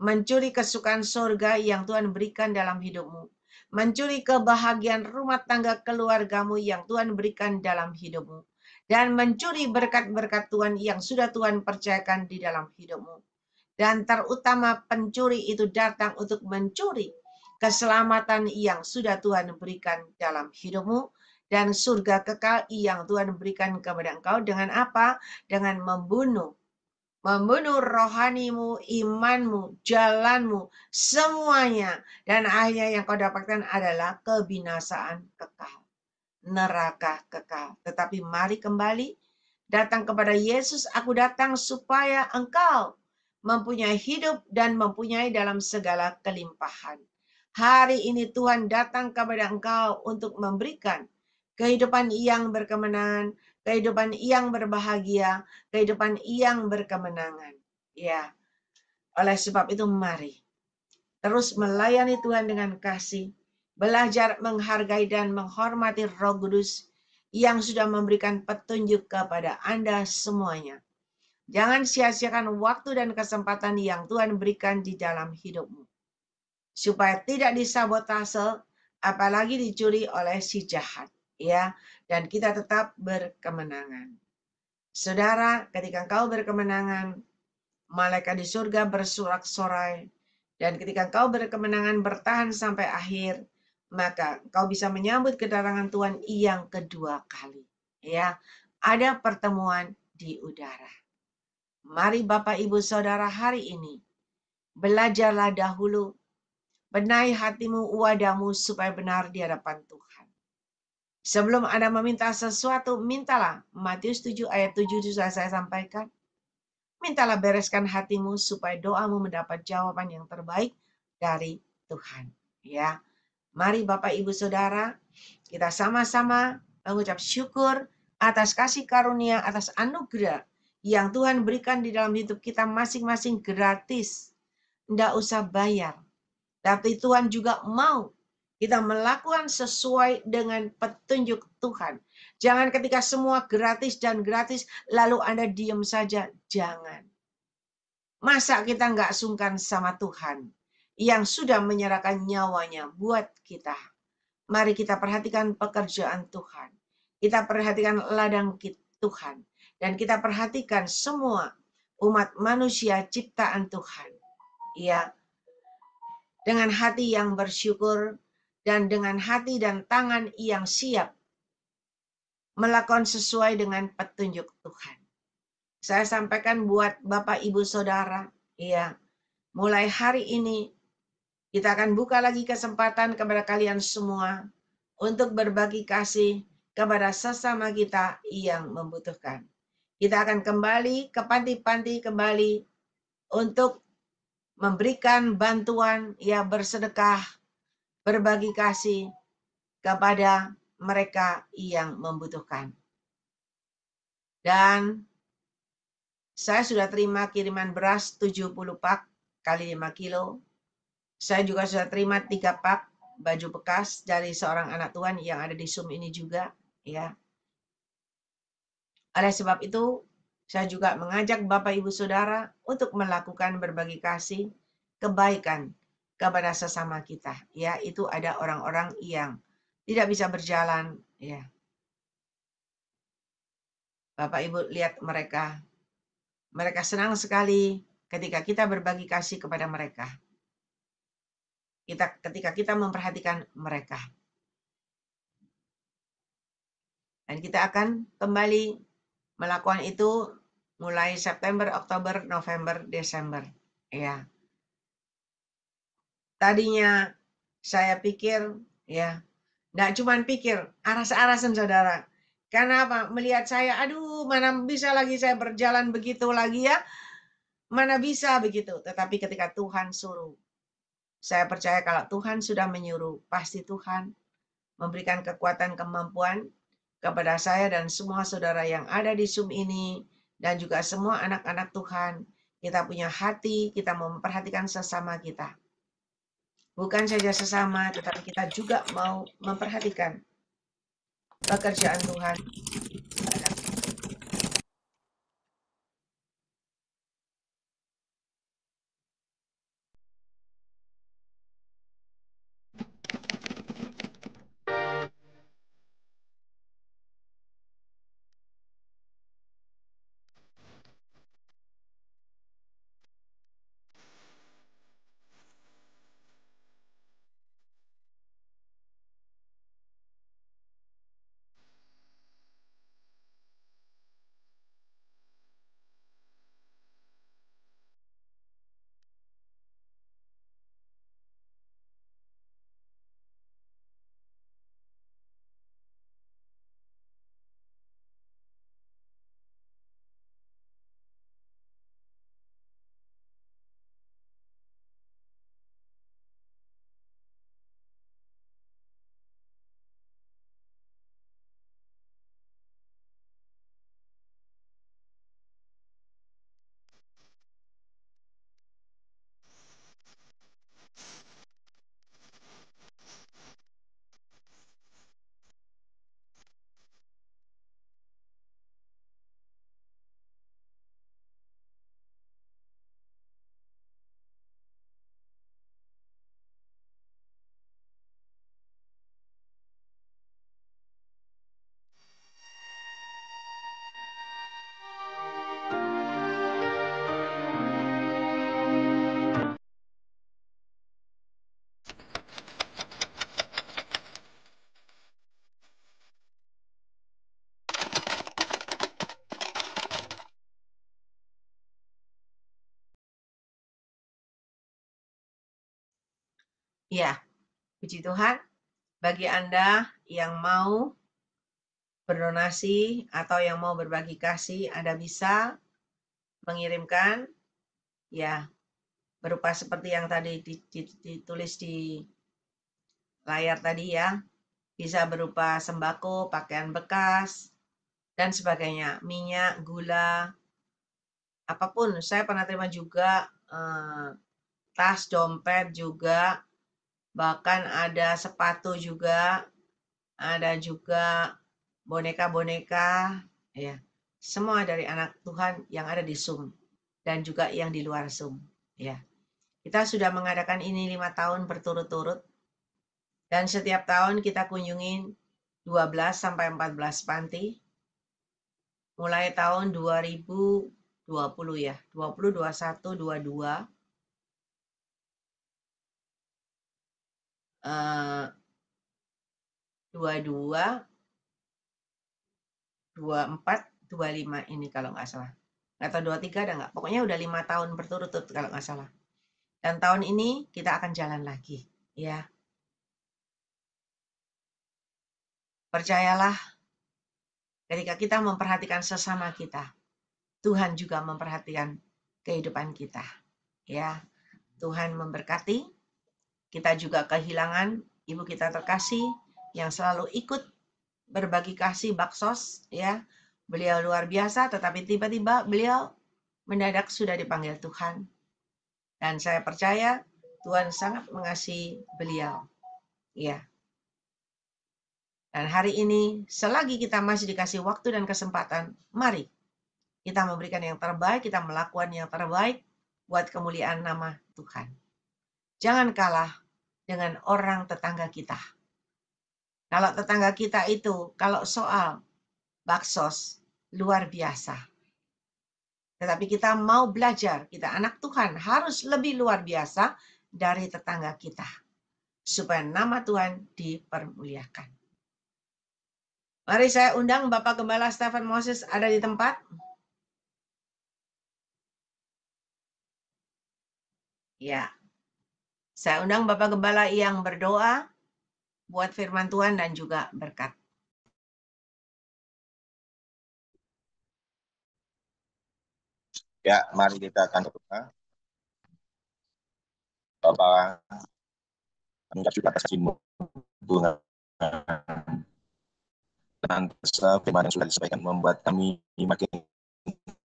Mencuri kesukaan surga yang Tuhan berikan dalam hidupmu. Mencuri kebahagiaan rumah tangga keluargamu yang Tuhan berikan dalam hidupmu. Dan mencuri berkat-berkat Tuhan yang sudah Tuhan percayakan di dalam hidupmu. Dan terutama pencuri itu datang untuk mencuri keselamatan yang sudah Tuhan berikan dalam hidupmu. dan surga kekal yang Tuhan berikan kepada engkau dengan apa? Dengan membunuh rohanimu, imanmu, jalanmu, semuanya. Dan akhirnya yang kau dapatkan adalah kebinasaan kekal, neraka kekal. Tetapi mari kembali datang kepada Yesus. Aku datang supaya engkau mempunyai hidup dan mempunyai dalam segala kelimpahan. Hari ini Tuhan datang kepada engkau untuk memberikan kehidupan yang berkemenangan, kehidupan yang berbahagia, kehidupan yang berkemenangan. Ya, oleh sebab itu mari terus melayani Tuhan dengan kasih, belajar menghargai dan menghormati Roh Kudus yang sudah memberikan petunjuk kepada Anda semuanya. Jangan sia-siakan waktu dan kesempatan yang Tuhan berikan di dalam hidupmu, supaya tidak disabotase, apalagi dicuri oleh si jahat, ya. Dan kita tetap berkemenangan. Saudara, ketika engkau berkemenangan, malaikat di surga bersorak-sorai, dan ketika engkau berkemenangan bertahan sampai akhir, maka engkau bisa menyambut kedatangan Tuhan yang kedua kali. Ya, ada pertemuan di udara. Mari Bapak Ibu Saudara hari ini, belajarlah dahulu, benahi hatimu, wadahmu supaya benar di hadapan Tuhan. Sebelum Anda meminta sesuatu, mintalah. Matius 7 ayat 7 sudah saya sampaikan. Mintalah bereskan hatimu supaya doamu mendapat jawaban yang terbaik dari Tuhan. Ya, mari Bapak Ibu Saudara, kita sama-sama mengucap syukur atas kasih karunia, atas anugerah yang Tuhan berikan di dalam hidup kita masing-masing gratis. Tidak usah bayar. Tapi Tuhan juga mau kita melakukan sesuai dengan petunjuk Tuhan. Jangan ketika semua gratis dan gratis, lalu Anda diam saja. Jangan. Masa kita nggak sungkan sama Tuhan yang sudah menyerahkan nyawanya buat kita. Mari kita perhatikan pekerjaan Tuhan. Kita perhatikan ladang Tuhan. Dan kita perhatikan semua umat manusia ciptaan Tuhan. Ya, dengan hati yang bersyukur dan dengan hati dan tangan yang siap melakukan sesuai dengan petunjuk Tuhan. Saya sampaikan buat Bapak Ibu Saudara, ya, mulai hari ini kita akan buka lagi kesempatan kepada kalian semua untuk berbagi kasih kepada sesama kita yang membutuhkan. Kita akan kembali ke panti-panti kembali untuk memberikan bantuan, ya, bersedekah, berbagi kasih kepada mereka yang membutuhkan. Dan saya sudah terima kiriman beras 70 pak kali 5 kilo. Saya juga sudah terima 3 pak baju bekas dari seorang anak Tuhan yang ada di Zoom ini juga, ya. Oleh sebab itu, saya juga mengajak Bapak Ibu Saudara untuk melakukan berbagi kasih kebaikan kepada sesama kita, ya. Itu ada orang-orang yang tidak bisa berjalan, ya. Bapak Ibu lihat mereka. Mereka senang sekali ketika kita berbagi kasih kepada mereka. Ketika kita memperhatikan mereka. Dan kita akan kembali melakukan itu mulai September, Oktober, November, Desember. Ya. Tadinya saya pikir, ya, enggak cuma pikir, aras-arasan saudara. Karena apa? Melihat saya, aduh, mana bisa lagi saya berjalan begitu lagi ya? Mana bisa begitu? Tetapi ketika Tuhan suruh, saya percaya kalau Tuhan sudah menyuruh, pasti Tuhan memberikan kekuatan kemampuan kepada saya dan semua saudara yang ada di Zoom ini, dan juga semua anak-anak Tuhan. Kita punya hati, kita memperhatikan sesama kita. Bukan saja sesama, tetapi kita juga mau memperhatikan pekerjaan Tuhan. Ya, puji Tuhan, bagi Anda yang mau berdonasi atau yang mau berbagi kasih, Anda bisa mengirimkan ya berupa seperti yang tadi ditulis di layar tadi ya. Bisa berupa sembako, pakaian bekas, dan sebagainya. Minyak, gula, apapun. Saya pernah terima juga tas, dompet juga, bahkan ada sepatu juga, ada juga boneka-boneka, ya. Semua dari anak Tuhan yang ada di Zoom dan juga yang di luar Zoom, ya. Kita sudah mengadakan ini 5 tahun berturut-turut dan setiap tahun kita kunjungi 12 sampai 14 panti. Mulai tahun 2020 ya, 20, 21, 22, 22, 24, 25 ini kalau nggak salah. Nggak tahu 23 ada nggak? Pokoknya udah 5 tahun berturut-turut kalau nggak salah. Dan tahun ini kita akan jalan lagi. Ya, percayalah ketika kita memperhatikan sesama kita, Tuhan juga memperhatikan kehidupan kita. Ya, Tuhan memberkati. Kita juga kehilangan ibu kita terkasih yang selalu ikut berbagi kasih baksos ya. Beliau luar biasa, tetapi tiba-tiba beliau mendadak sudah dipanggil Tuhan. Dan saya percaya Tuhan sangat mengasihi beliau. Ya. Dan hari ini selagi kita masih dikasih waktu dan kesempatan, mari kita memberikan yang terbaik, kita melakukan yang terbaik buat kemuliaan nama Tuhan. Jangan kalah dengan orang tetangga kita. Kalau tetangga kita itu, kalau soal baksos, luar biasa. Tetapi kita mau belajar, kita anak Tuhan harus lebih luar biasa dari tetangga kita. Supaya nama Tuhan dipermuliakan. Mari saya undang Bapak Gembala Stephen Moses ada di tempat. Ya, saya undang Bapak Gembala yang berdoa buat firman Tuhan dan juga berkat. Ya, mari kita akan berdoa. Bapak, mengucap syukur atas Tuhan. Senantiasa firman yang sudah disampaikan membuat kami makin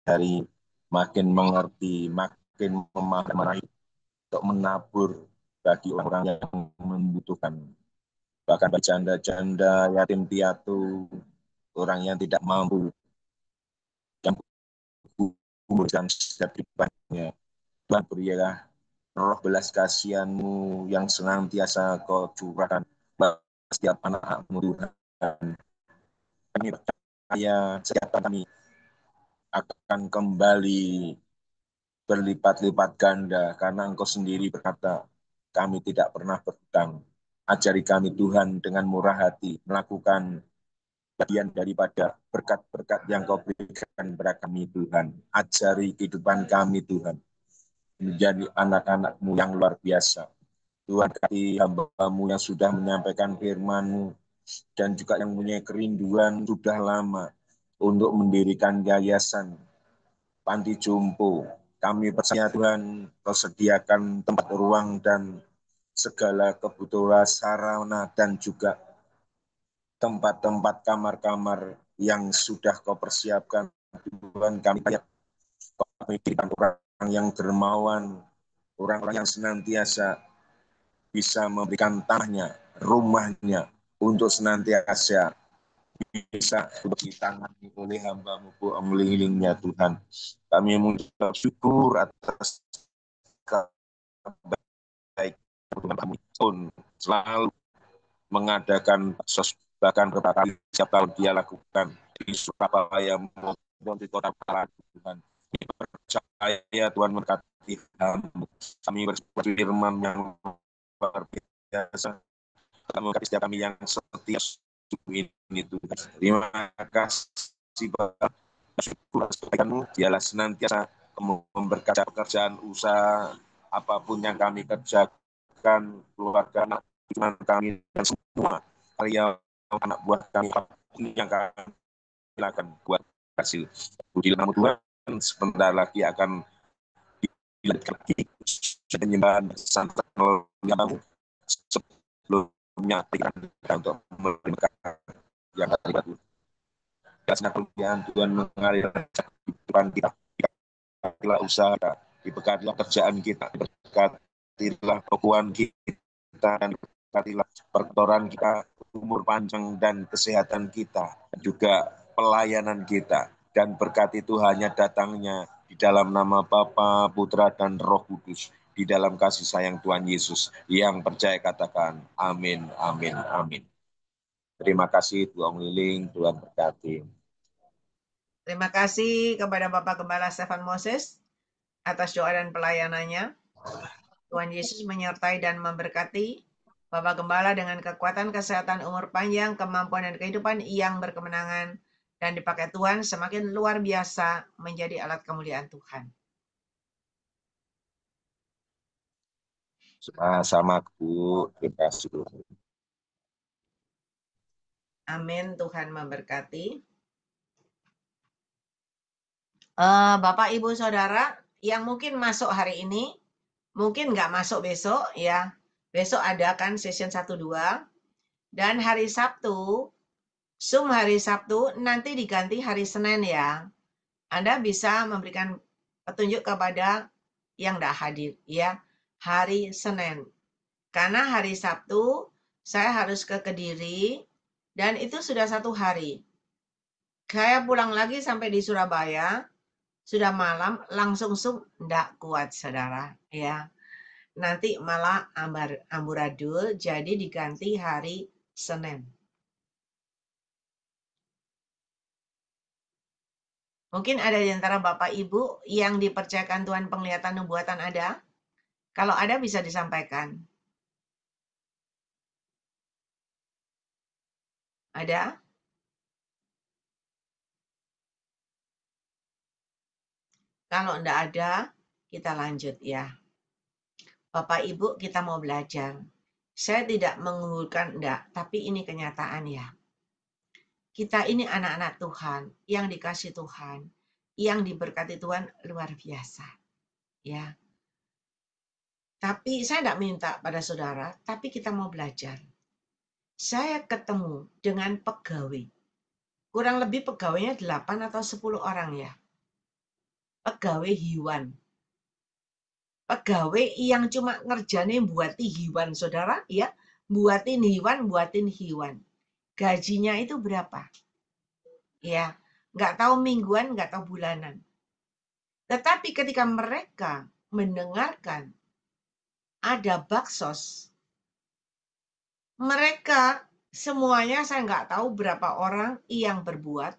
hari makin mengerti, makin memahami untuk menabur bagi orang yang membutuhkan. Bahkan bagi janda-janda, yatim piatu, orang yang tidak mampu, yang membutuhkan setiap hidupnya. Tuhan berilah roh belas kasihan-Mu yang senantiasa Kau curahkan setiap anak-anak-Mu Tuhan. Kami percaya setiap kami akan kembali berlipat-lipat ganda karena Engkau sendiri berkata, kami tidak pernah berhutang. Ajari kami Tuhan dengan murah hati melakukan bagian daripada berkat-berkat yang Kau berikan kepada kami Tuhan. Ajari kehidupan kami Tuhan menjadi anak-anak-Mu yang luar biasa. Tuhan kasih hamba-Mu yang sudah menyampaikan firman-Mu dan juga yang punya kerinduan sudah lama untuk mendirikan yayasan panti jompo. Kami percaya Tuhan Kau sediakan tempat ruang dan segala kebutuhan sarana dan juga tempat-tempat kamar-kamar yang sudah Kau persiapkan. Tuhan kami berikan orang yang dermawan, orang-orang yang senantiasa bisa memberikan tanahnya, rumahnya untuk senantiasa bisa ditangani oleh hamba-Mu melilingnya Tuhan. Kami mengucap syukur atas kebaikan kami pun selalu mengadakan bahkan beberapa kali setiap tahun dia lakukan di Surabaya maupun di kota Tuhan. Percaya Tuhan berkati kami berfirman yang luar biasa. Kami setiap kami yang setia ini Tuhan. Terima kasih Bapak. Syukur atas kebaikan-Mu. Dialah senantiasa memberkati pekerjaan usaha apapun yang kami kerjakan. rekan, keluarga, anak cuman kami, dan semua karya anak buah kami yang kami akan buat hasil. Puji nama Tuhan, sebentar lagi akan dilanjutkan lagi penyembahan santan kamu sebelumnya kita untuk memberikan yang terlibat. Kasih kemuliaan Tuhan mengalir kehidupan kita, diberkatilah usaha, diberkatilah kerjaan kita, diberkatilah keuangan kita, dan diberkatilah perkantoran kita, umur panjang dan kesehatan kita, juga pelayanan kita. Dan berkat itu hanya datangnya di dalam nama Bapa, Putra, dan Roh Kudus, di dalam kasih sayang Tuhan Yesus. Yang percaya katakan amin, amin, amin. Terima kasih Tuhan Liling, Tuhan berkati. Terima kasih kepada Bapak Gembala Stefan Moses atas doa dan pelayanannya. Tuhan Yesus menyertai dan memberkati Bapak Gembala dengan kekuatan, kesehatan, umur panjang, kemampuan, dan kehidupan yang berkemenangan, dan dipakai Tuhan semakin luar biasa menjadi alat kemuliaan Tuhan. Sama Bu, terima kasih. Amin, Tuhan memberkati. Bapak, Ibu, Saudara yang mungkin masuk hari ini, mungkin nggak masuk besok ya. Besok ada kan session 1-2. Dan hari Sabtu, Zoom hari Sabtu nanti diganti hari Senin ya. Anda bisa memberikan petunjuk kepada yang tidak hadir ya. Hari Senin. Karena hari Sabtu saya harus ke Kediri dan itu sudah 1 hari. Saya pulang lagi sampai di Surabaya, sudah malam, langsung Zoom, enggak kuat saudara ya. Nanti malah amburadul, jadi diganti hari Senin. Mungkin ada di antara Bapak Ibu yang dipercayakan Tuhan penglihatan nubuatan ada? Kalau ada bisa disampaikan. Ada? Kalau enggak ada, kita lanjut ya. Bapak Ibu, kita mau belajar. Saya tidak mengunggulkan enggak, tapi ini kenyataan ya. Kita ini anak-anak Tuhan, yang dikasih Tuhan, yang diberkati Tuhan luar biasa. Ya. Tapi saya tidak minta pada saudara, tapi kita mau belajar. Saya ketemu dengan pegawai. Kurang lebih pegawainya 8 atau 10 orang ya. Pegawai hewan. Pegawai yang cuma ngerjane buati hewan, saudara, ya. Buatin hewan. Gajinya itu berapa? Ya, nggak tahu mingguan, nggak tahu bulanan. Tetapi ketika mereka mendengarkan ada baksos, mereka semuanya saya nggak tahu berapa orang yang berbuat,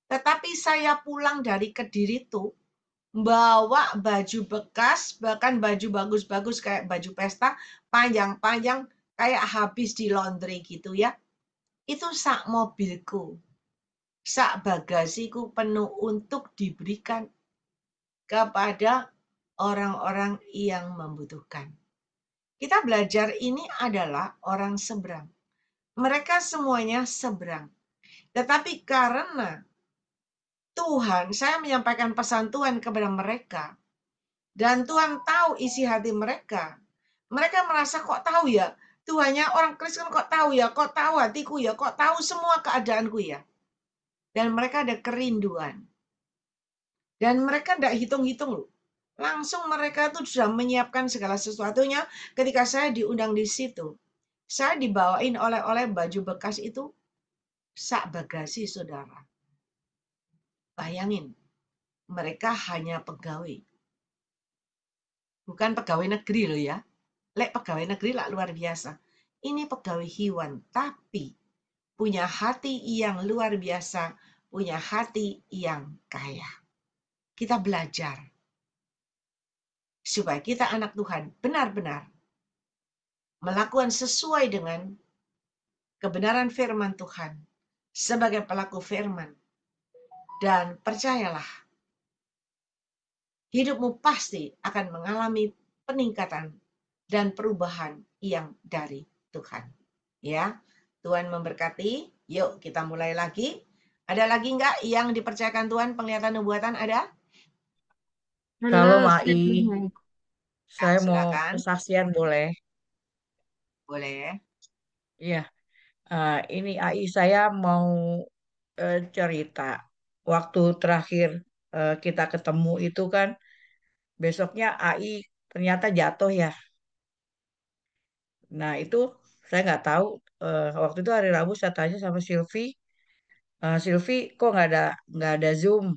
tetapi saya pulang dari Kediri itu bawa baju bekas, bahkan baju bagus-bagus kayak baju pesta, panjang-panjang kayak habis di laundry gitu ya. Itu sak mobilku, sak bagasiku penuh untuk diberikan kepada orang-orang yang membutuhkan. Kita belajar ini adalah orang seberang. Mereka semuanya seberang. Tetapi karena Tuhan, saya menyampaikan pesan Tuhan kepada mereka, dan Tuhan tahu isi hati mereka. Mereka merasa kok tahu ya, Tuhannya orang Kristen kok tahu ya, kok tahu hatiku ya, kok tahu semua keadaanku ya. Dan mereka ada kerinduan. Dan mereka tidak hitung-hitung loh. Langsung mereka tuh sudah menyiapkan segala sesuatunya ketika saya diundang di situ. Saya dibawain oleh-oleh baju bekas itu sak bagasi saudara. Bayangin, mereka hanya pegawai. Bukan pegawai negeri loh ya. Lek pegawai negeri lah luar biasa. Ini pegawai hewan, tapi punya hati yang luar biasa, punya hati yang kaya. Kita belajar supaya kita anak Tuhan benar-benar melakukan sesuai dengan kebenaran firman Tuhan sebagai pelaku firman. Dan percayalah, hidupmu pasti akan mengalami peningkatan dan perubahan yang dari Tuhan. Ya, Tuhan memberkati. Yuk kita mulai lagi. Ada lagi nggak yang dipercayakan Tuhan penglihatan nubuatan ada? Halo, Shalom Ustaz AI, Muhammad. Ya, saya mau silakan. kesaksian boleh? Boleh. Iya, ini AI saya mau cerita. Waktu terakhir kita ketemu itu kan besoknya AI ternyata jatuh ya. Nah itu saya nggak tahu. Waktu itu hari Rabu saya tanya sama Silvi, Silvi kok nggak ada Zoom?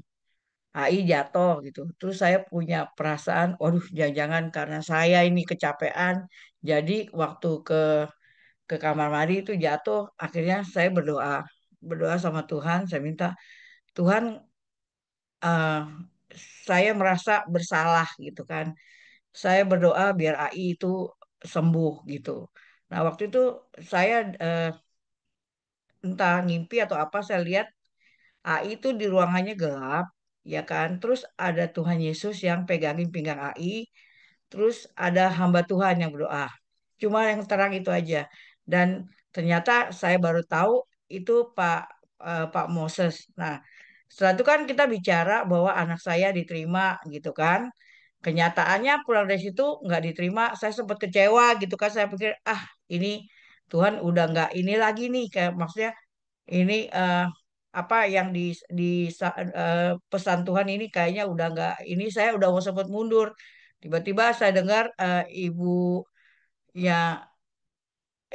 AI jatuh gitu. Terus saya punya perasaan, waduh, jangan-jangan karena saya ini kecapean. Jadi waktu ke kamar mandi itu jatuh. Akhirnya saya berdoa sama Tuhan. Saya minta Tuhan, eh, saya merasa bersalah gitu kan. Saya berdoa biar AI itu sembuh gitu. Nah waktu itu saya entah ngimpi atau apa, saya lihat AI itu di ruangannya gelap, ya kan. Terus ada Tuhan Yesus yang pegangin pinggang AI. Terus ada hamba Tuhan yang berdoa. Cuma yang terang itu aja. Dan ternyata saya baru tahu itu Pak Moses. Nah, setelah itu kan kita bicara bahwa anak saya diterima gitu kan. Kenyataannya pulang dari situ nggak diterima. Saya sempat kecewa gitu kan. Saya pikir, ini Tuhan udah nggak ini lagi nih. Kayak maksudnya ini apa yang pesan Tuhan ini kayaknya udah nggak ini, saya udah mau sempat mundur. Tiba-tiba saya dengar ya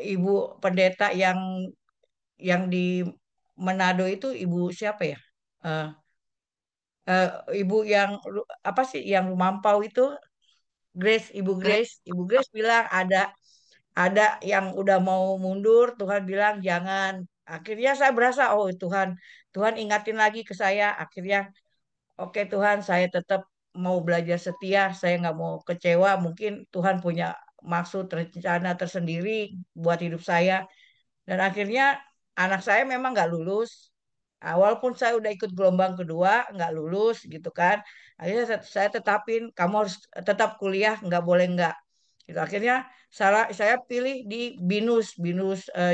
ibu pendeta yang di Manado itu, ibu siapa ya? Eh, eh, ibu yang apa sih yang Lumampau itu, Grace, ibu Grace bilang ada yang udah mau mundur, Tuhan bilang jangan. Akhirnya saya berasa, oh Tuhan, Tuhan ingatin lagi ke saya. Akhirnya, oke Tuhan, saya tetap mau belajar setia, saya nggak mau kecewa. Mungkin Tuhan punya maksud rencana tersendiri buat hidup saya. Dan akhirnya anak saya memang nggak lulus. Walaupun saya udah ikut gelombang kedua, nggak lulus gitu kan. Akhirnya saya tetapin, kamu harus tetap kuliah, nggak boleh nggak. Gitu. Akhirnya saya pilih di BINUS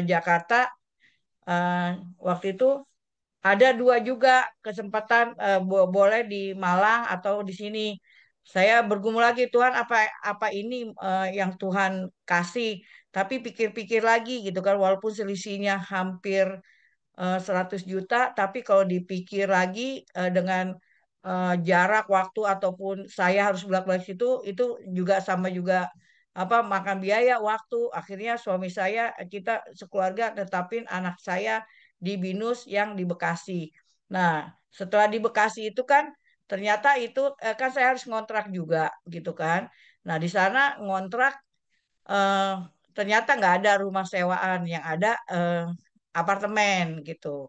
Jakarta. Eh, Waktu itu ada dua juga kesempatan, boleh di Malang atau di sini. Saya bergumul lagi, Tuhan apa apa ini yang Tuhan kasih. Tapi pikir-pikir lagi gitu kan, walaupun selisihnya hampir 100 juta, tapi kalau dipikir lagi dengan jarak waktu ataupun saya harus bolak-balik situ, itu juga sama juga apa makan biaya waktu. Akhirnya suami saya, kita sekeluarga tetapin anak saya di BINUS yang di Bekasi. Nah, setelah di Bekasi itu kan ternyata itu kan saya harus ngontrak juga gitu kan. Nah, di sana ngontrak, eh, ternyata nggak ada rumah sewaan, yang ada apartemen gitu.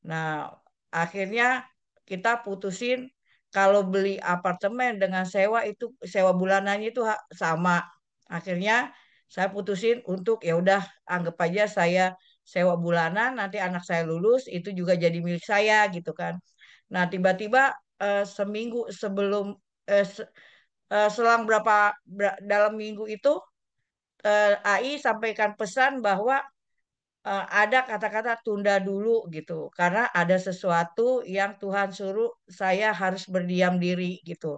Nah, akhirnya kita putusin kalau beli apartemen dengan sewa itu, sewa bulanannya itu sama. Akhirnya saya putusin untuk ya udah, anggap aja saya sewa bulanan, nanti anak saya lulus itu juga jadi milik saya gitu kan. Nah, tiba-tiba seminggu sebelum selang dalam minggu itu AI sampaikan pesan bahwa ada kata-kata tunda dulu gitu, karena ada sesuatu yang Tuhan suruh saya harus berdiam diri gitu.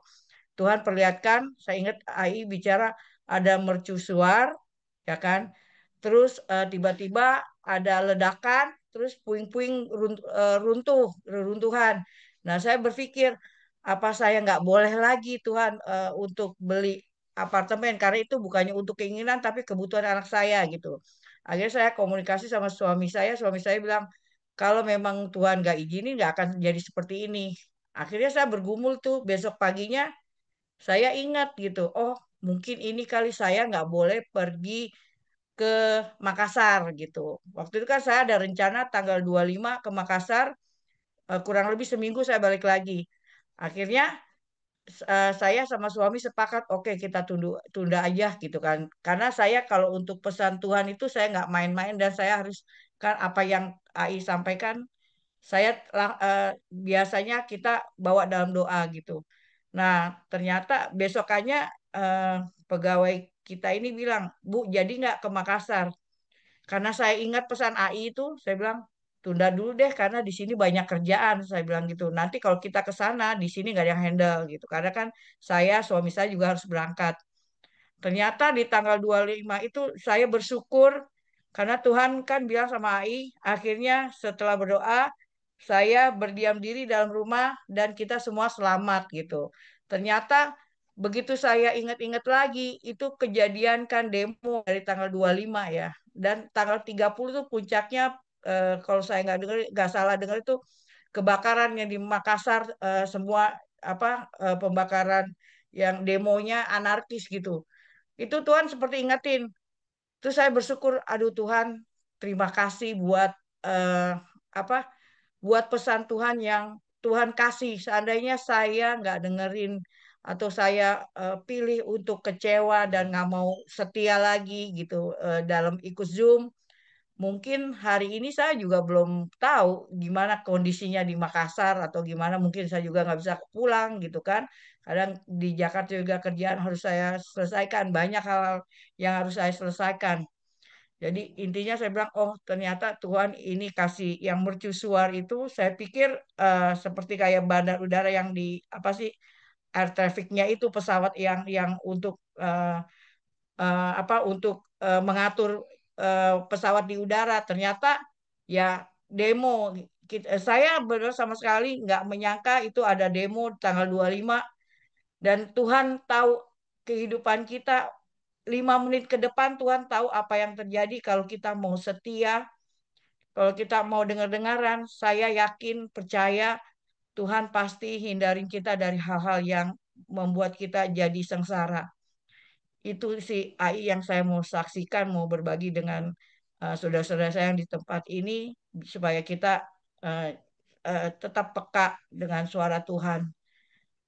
Tuhan perlihatkan, saya ingat AI bicara ada mercusuar, ya kan. Terus tiba-tiba ada ledakan, terus puing-puing runtuh, reruntuhan. Nah, saya berpikir, apa saya nggak boleh lagi Tuhan untuk beli apartemen, karena itu bukannya untuk keinginan tapi kebutuhan anak saya gitu. Akhirnya saya komunikasi sama suami saya bilang, kalau memang Tuhan nggak izinin nggak akan jadi seperti ini. Akhirnya saya bergumul tuh, besok paginya saya ingat gitu, oh mungkin ini kali saya nggak boleh pergi ke Makassar gitu. Waktu itu kan saya ada rencana tanggal 25 ke Makassar, kurang lebih seminggu saya balik lagi. Akhirnya saya sama suami sepakat, oke kita tunda aja gitu kan. Karena saya kalau untuk pesan Tuhan itu saya nggak main-main, dan saya harus kan apa yang AI sampaikan, saya biasanya kita bawa dalam doa gitu. Nah, ternyata besokannya pegawai kita ini bilang, Bu, jadi nggak ke Makassar? Karena saya ingat pesan AI itu, saya bilang, tunda dulu deh karena di sini banyak kerjaan, saya bilang gitu. Nanti kalau kita ke sana, di sini nggak ada yang handle gitu. Karena kan saya, suami saya juga harus berangkat. Ternyata di tanggal 25 itu saya bersyukur karena Tuhan kan bilang sama AI, akhirnya setelah berdoa, saya berdiam diri dalam rumah dan kita semua selamat gitu. Ternyata begitu saya ingat-ingat lagi, itu kejadian kan demo dari tanggal 25 ya. Dan tanggal 30 itu puncaknya, kalau saya nggak salah dengar itu kebakaran yang di Makassar, semua apa pembakaran yang demonya anarkis gitu. Itu Tuhan seperti ingetin. Terus saya bersyukur, aduh Tuhan, terima kasih buat eh, apa? Buat pesan Tuhan yang Tuhan kasih. Seandainya saya nggak dengerin atau saya pilih untuk kecewa dan nggak mau setia lagi gitu dalam ikut Zoom, mungkin hari ini saya juga belum tahu gimana kondisinya di Makassar atau gimana. Mungkin saya juga nggak bisa pulang gitu kan. Kadang di Jakarta juga kerjaan harus saya selesaikan. Banyak hal yang harus saya selesaikan. Jadi intinya saya bilang, oh ternyata Tuhan ini kasih yang mercusuar itu. Saya pikir seperti kayak bandar udara yang di apa sih air trafficnya itu pesawat yang untuk apa untuk mengatur pesawat di udara. Ternyata ya demo. Saya benar sama sekali nggak menyangka itu ada demo tanggal 25 dan Tuhan tahu kehidupan kita 5 menit ke depan. Tuhan tahu apa yang terjadi kalau kita mau setia, kalau kita mau dengar-dengaran. Saya yakin, percaya Tuhan pasti hindarin kita dari hal-hal yang membuat kita jadi sengsara. Itu sih AI yang saya mau saksikan, mau berbagi dengan saudara-saudara saya yang di tempat ini supaya kita eh, tetap peka dengan suara Tuhan.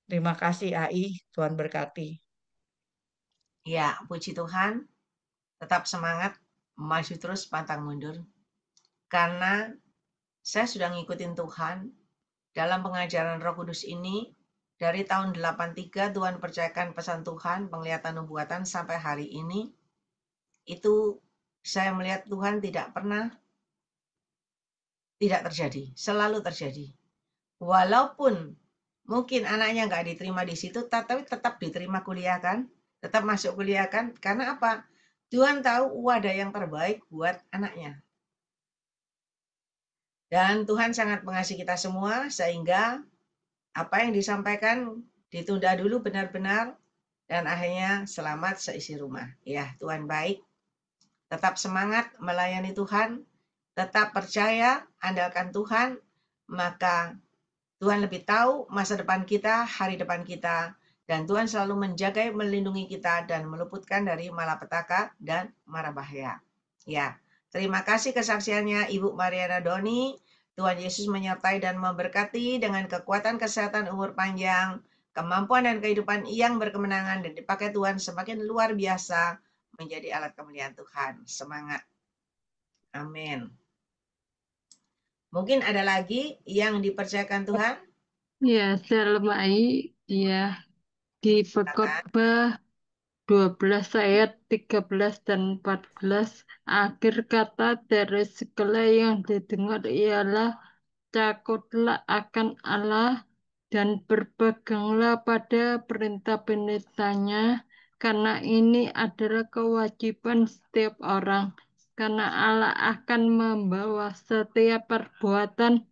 Terima kasih AI, Tuhan berkati. Ya, puji Tuhan, tetap semangat, maju terus, pantang mundur. Karena saya sudah ngikutin Tuhan dalam pengajaran Roh Kudus ini dari tahun 83 Tuhan percayakan pesan Tuhan, penglihatan nubuatan sampai hari ini. Itu saya melihat Tuhan tidak pernah tidak terjadi, selalu terjadi. Walaupun mungkin anaknya nggak diterima di situ, tapi tetap diterima kuliah kan, tetap masuk kuliah kan. Karena apa? Tuhan tahu wadah yang terbaik buat anaknya. Dan Tuhan sangat mengasihi kita semua sehingga apa yang disampaikan ditunda dulu benar-benar dan akhirnya selamat seisi rumah. Ya, Tuhan baik. Tetap semangat melayani Tuhan, tetap percaya, andalkan Tuhan, maka Tuhan lebih tahu masa depan kita, hari depan kita, dan Tuhan selalu menjaga, melindungi kita, dan meluputkan dari malapetaka dan mara bahaya. Ya, terima kasih kesaksiannya Ibu Mariana Doni. Tuhan Yesus menyertai dan memberkati dengan kekuatan kesehatan umur panjang, kemampuan dan kehidupan yang berkemenangan, dan dipakai Tuhan semakin luar biasa menjadi alat kemuliaan Tuhan. Semangat. Amin. Mungkin ada lagi yang dipercayakan Tuhan? Ya, Selmai, ya, di Pekotbah 12 ayat 13 dan 14, akhir kata dari segala yang didengar ialah takutlah akan Allah dan berpeganglah pada perintah-perintahnya, karena ini adalah kewajiban setiap orang. Karena Allah akan membawa setiap perbuatan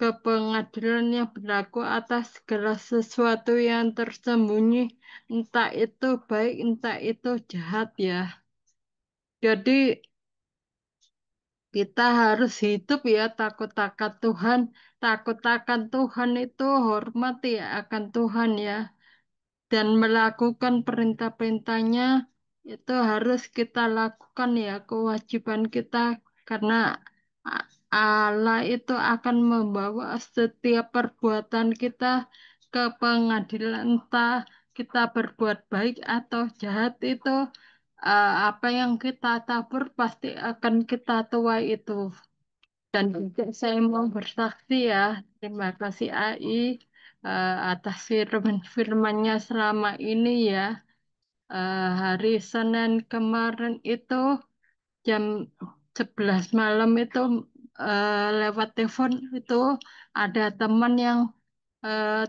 ke pengadilan yang berlaku atas segala sesuatu yang tersembunyi, entah itu baik, entah itu jahat ya. Jadi kita harus hidup ya takut akan Tuhan. Takut akan Tuhan itu hormat ya akan Tuhan ya. Dan melakukan perintah-perintahnya itu harus kita lakukan ya, kewajiban kita, karena A- Allah itu akan membawa setiap perbuatan kita ke pengadilan, entah kita berbuat baik atau jahat. Itu apa yang kita tabur pasti akan kita tuai itu. Dan juga saya mau bersaksi ya, terima kasih AI atas firman-firmannya selama ini ya. Hari Senin kemarin itu jam 11 malam itu lewat telepon itu ada teman yang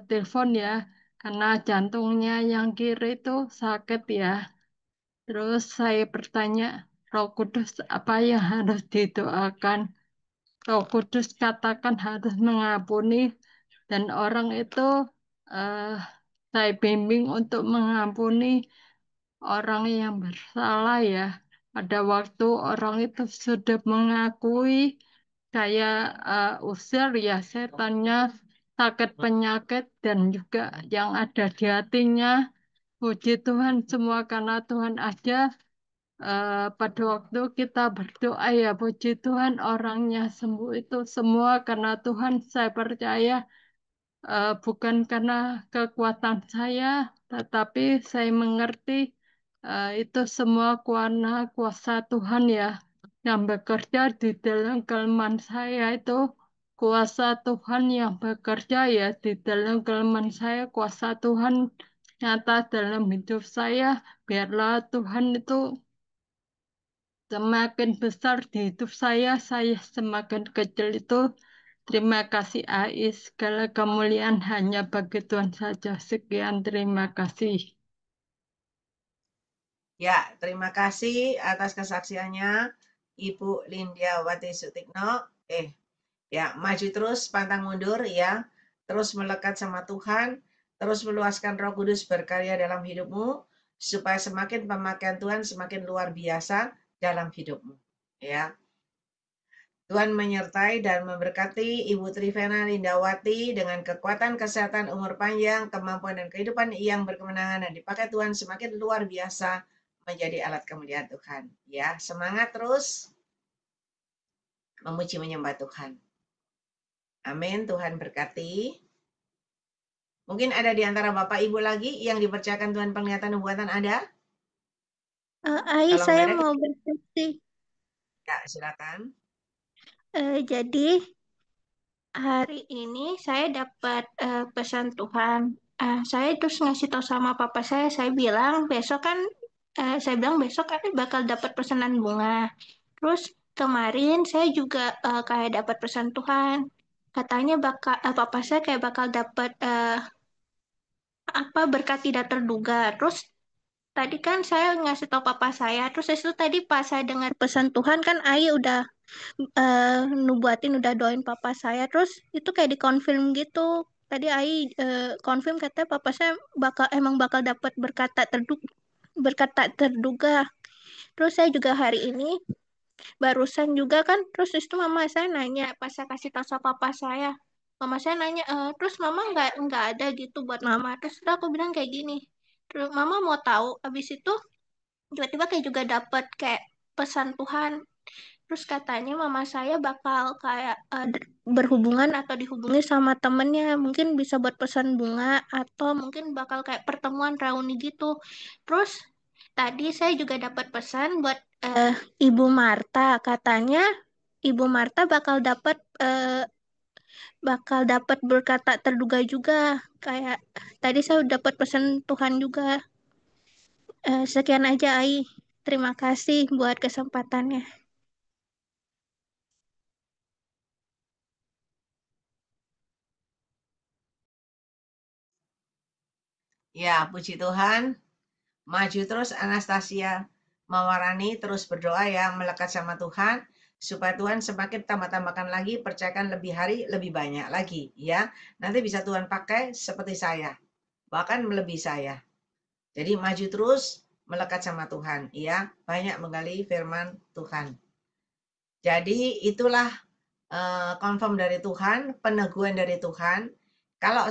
telepon ya, karena jantungnya yang kiri itu sakit ya. Terus saya bertanya, Roh Kudus apa yang harus didoakan? Roh Kudus katakan harus mengampuni, dan orang itu eh, saya bimbing untuk mengampuni orang yang bersalah ya. Pada waktu orang itu sudah mengakui, saya usir ya setannya, sakit penyakit dan juga yang ada di hatinya. Puji Tuhan semua karena Tuhan aja. Pada waktu kita berdoa ya, puji Tuhan orangnya sembuh itu semua karena Tuhan. Saya percaya bukan karena kekuatan saya, tetapi saya mengerti itu semua karena kuasa Tuhan ya, yang bekerja di dalam kelemahan saya itu. Kuasa Tuhan yang bekerja ya di dalam kelemahan saya, kuasa Tuhan nyata dalam hidup saya. Biarlah Tuhan itu semakin besar di hidup saya semakin kecil itu. Terima kasih Ais, segala kemuliaan hanya bagi Tuhan saja. Sekian, terima kasih. Ya, terima kasih atas kesaksiannya Ibu Lindiawati Sutikno. Ya, maju terus, pantang mundur ya. Terus melekat sama Tuhan, terus meluaskan Roh Kudus berkarya dalam hidupmu supaya semakin pemakaian Tuhan semakin luar biasa dalam hidupmu. Ya. Tuhan menyertai dan memberkati Ibu Trivena Lindawati dengan kekuatan, kesehatan, umur panjang, kemampuan dan kehidupan yang berkemenangan dan dipakai Tuhan semakin luar biasa menjadi alat kemuliaan Tuhan. Ya, semangat terus memuji menyembah Tuhan. Amin, Tuhan berkati. Mungkin ada di antara Bapak Ibu lagi yang dipercayakan Tuhan penglihatan nubuatan ada? Ai, Kalau saya nggak ada, mau bersaksi. ya silakan. Jadi hari ini saya dapat pesan Tuhan. Saya terus ngasih tahu sama papa saya bilang besok kan, saya bilang besok kan bakal dapat pesanan bunga. Terus kemarin saya juga kayak dapat pesan Tuhan. Katanya bakal papa saya kayak bakal dapat apa berkat tidak terduga. Terus tadi kan saya ngasih tahu papa saya. Terus itu tadi pas saya dengar pesan Tuhan kan Ai udah nubuatin udah doain papa saya terus itu kayak dikonfirm gitu tadi Ai konfirm katanya papa saya bakal dapat berkat tak terduga terus saya juga hari ini barusan juga kan terus itu mama saya nanya pas saya kasih tahu sama papa saya mama saya nanya terus mama nggak ada gitu buat mama terus udah aku bilang kayak gini terus mama mau tahu abis itu tiba-tiba kayak juga dapat kayak pesan Tuhan. Terus katanya mama saya bakal kayak berhubungan atau dihubungi sama temennya, mungkin bisa buat pesan bunga atau mungkin bakal kayak pertemuan reuni gitu. Terus tadi saya juga dapat pesan buat Ibu Marta, katanya Ibu Marta bakal dapat berkat tak terduga juga. Kayak tadi saya dapat pesan Tuhan juga. Sekian aja Ai. Terima kasih buat kesempatannya. Ya, puji Tuhan. Maju terus Anastasia Mawarani, terus berdoa ya, melekat sama Tuhan, supaya Tuhan semakin tambah-tambahkan lagi, percayakan lebih hari, lebih banyak lagi ya. Nanti bisa Tuhan pakai seperti saya, bahkan melebihi saya. Jadi maju terus, melekat sama Tuhan ya, banyak menggali firman Tuhan. Jadi itulah confirm dari Tuhan, peneguhan dari Tuhan. Kalau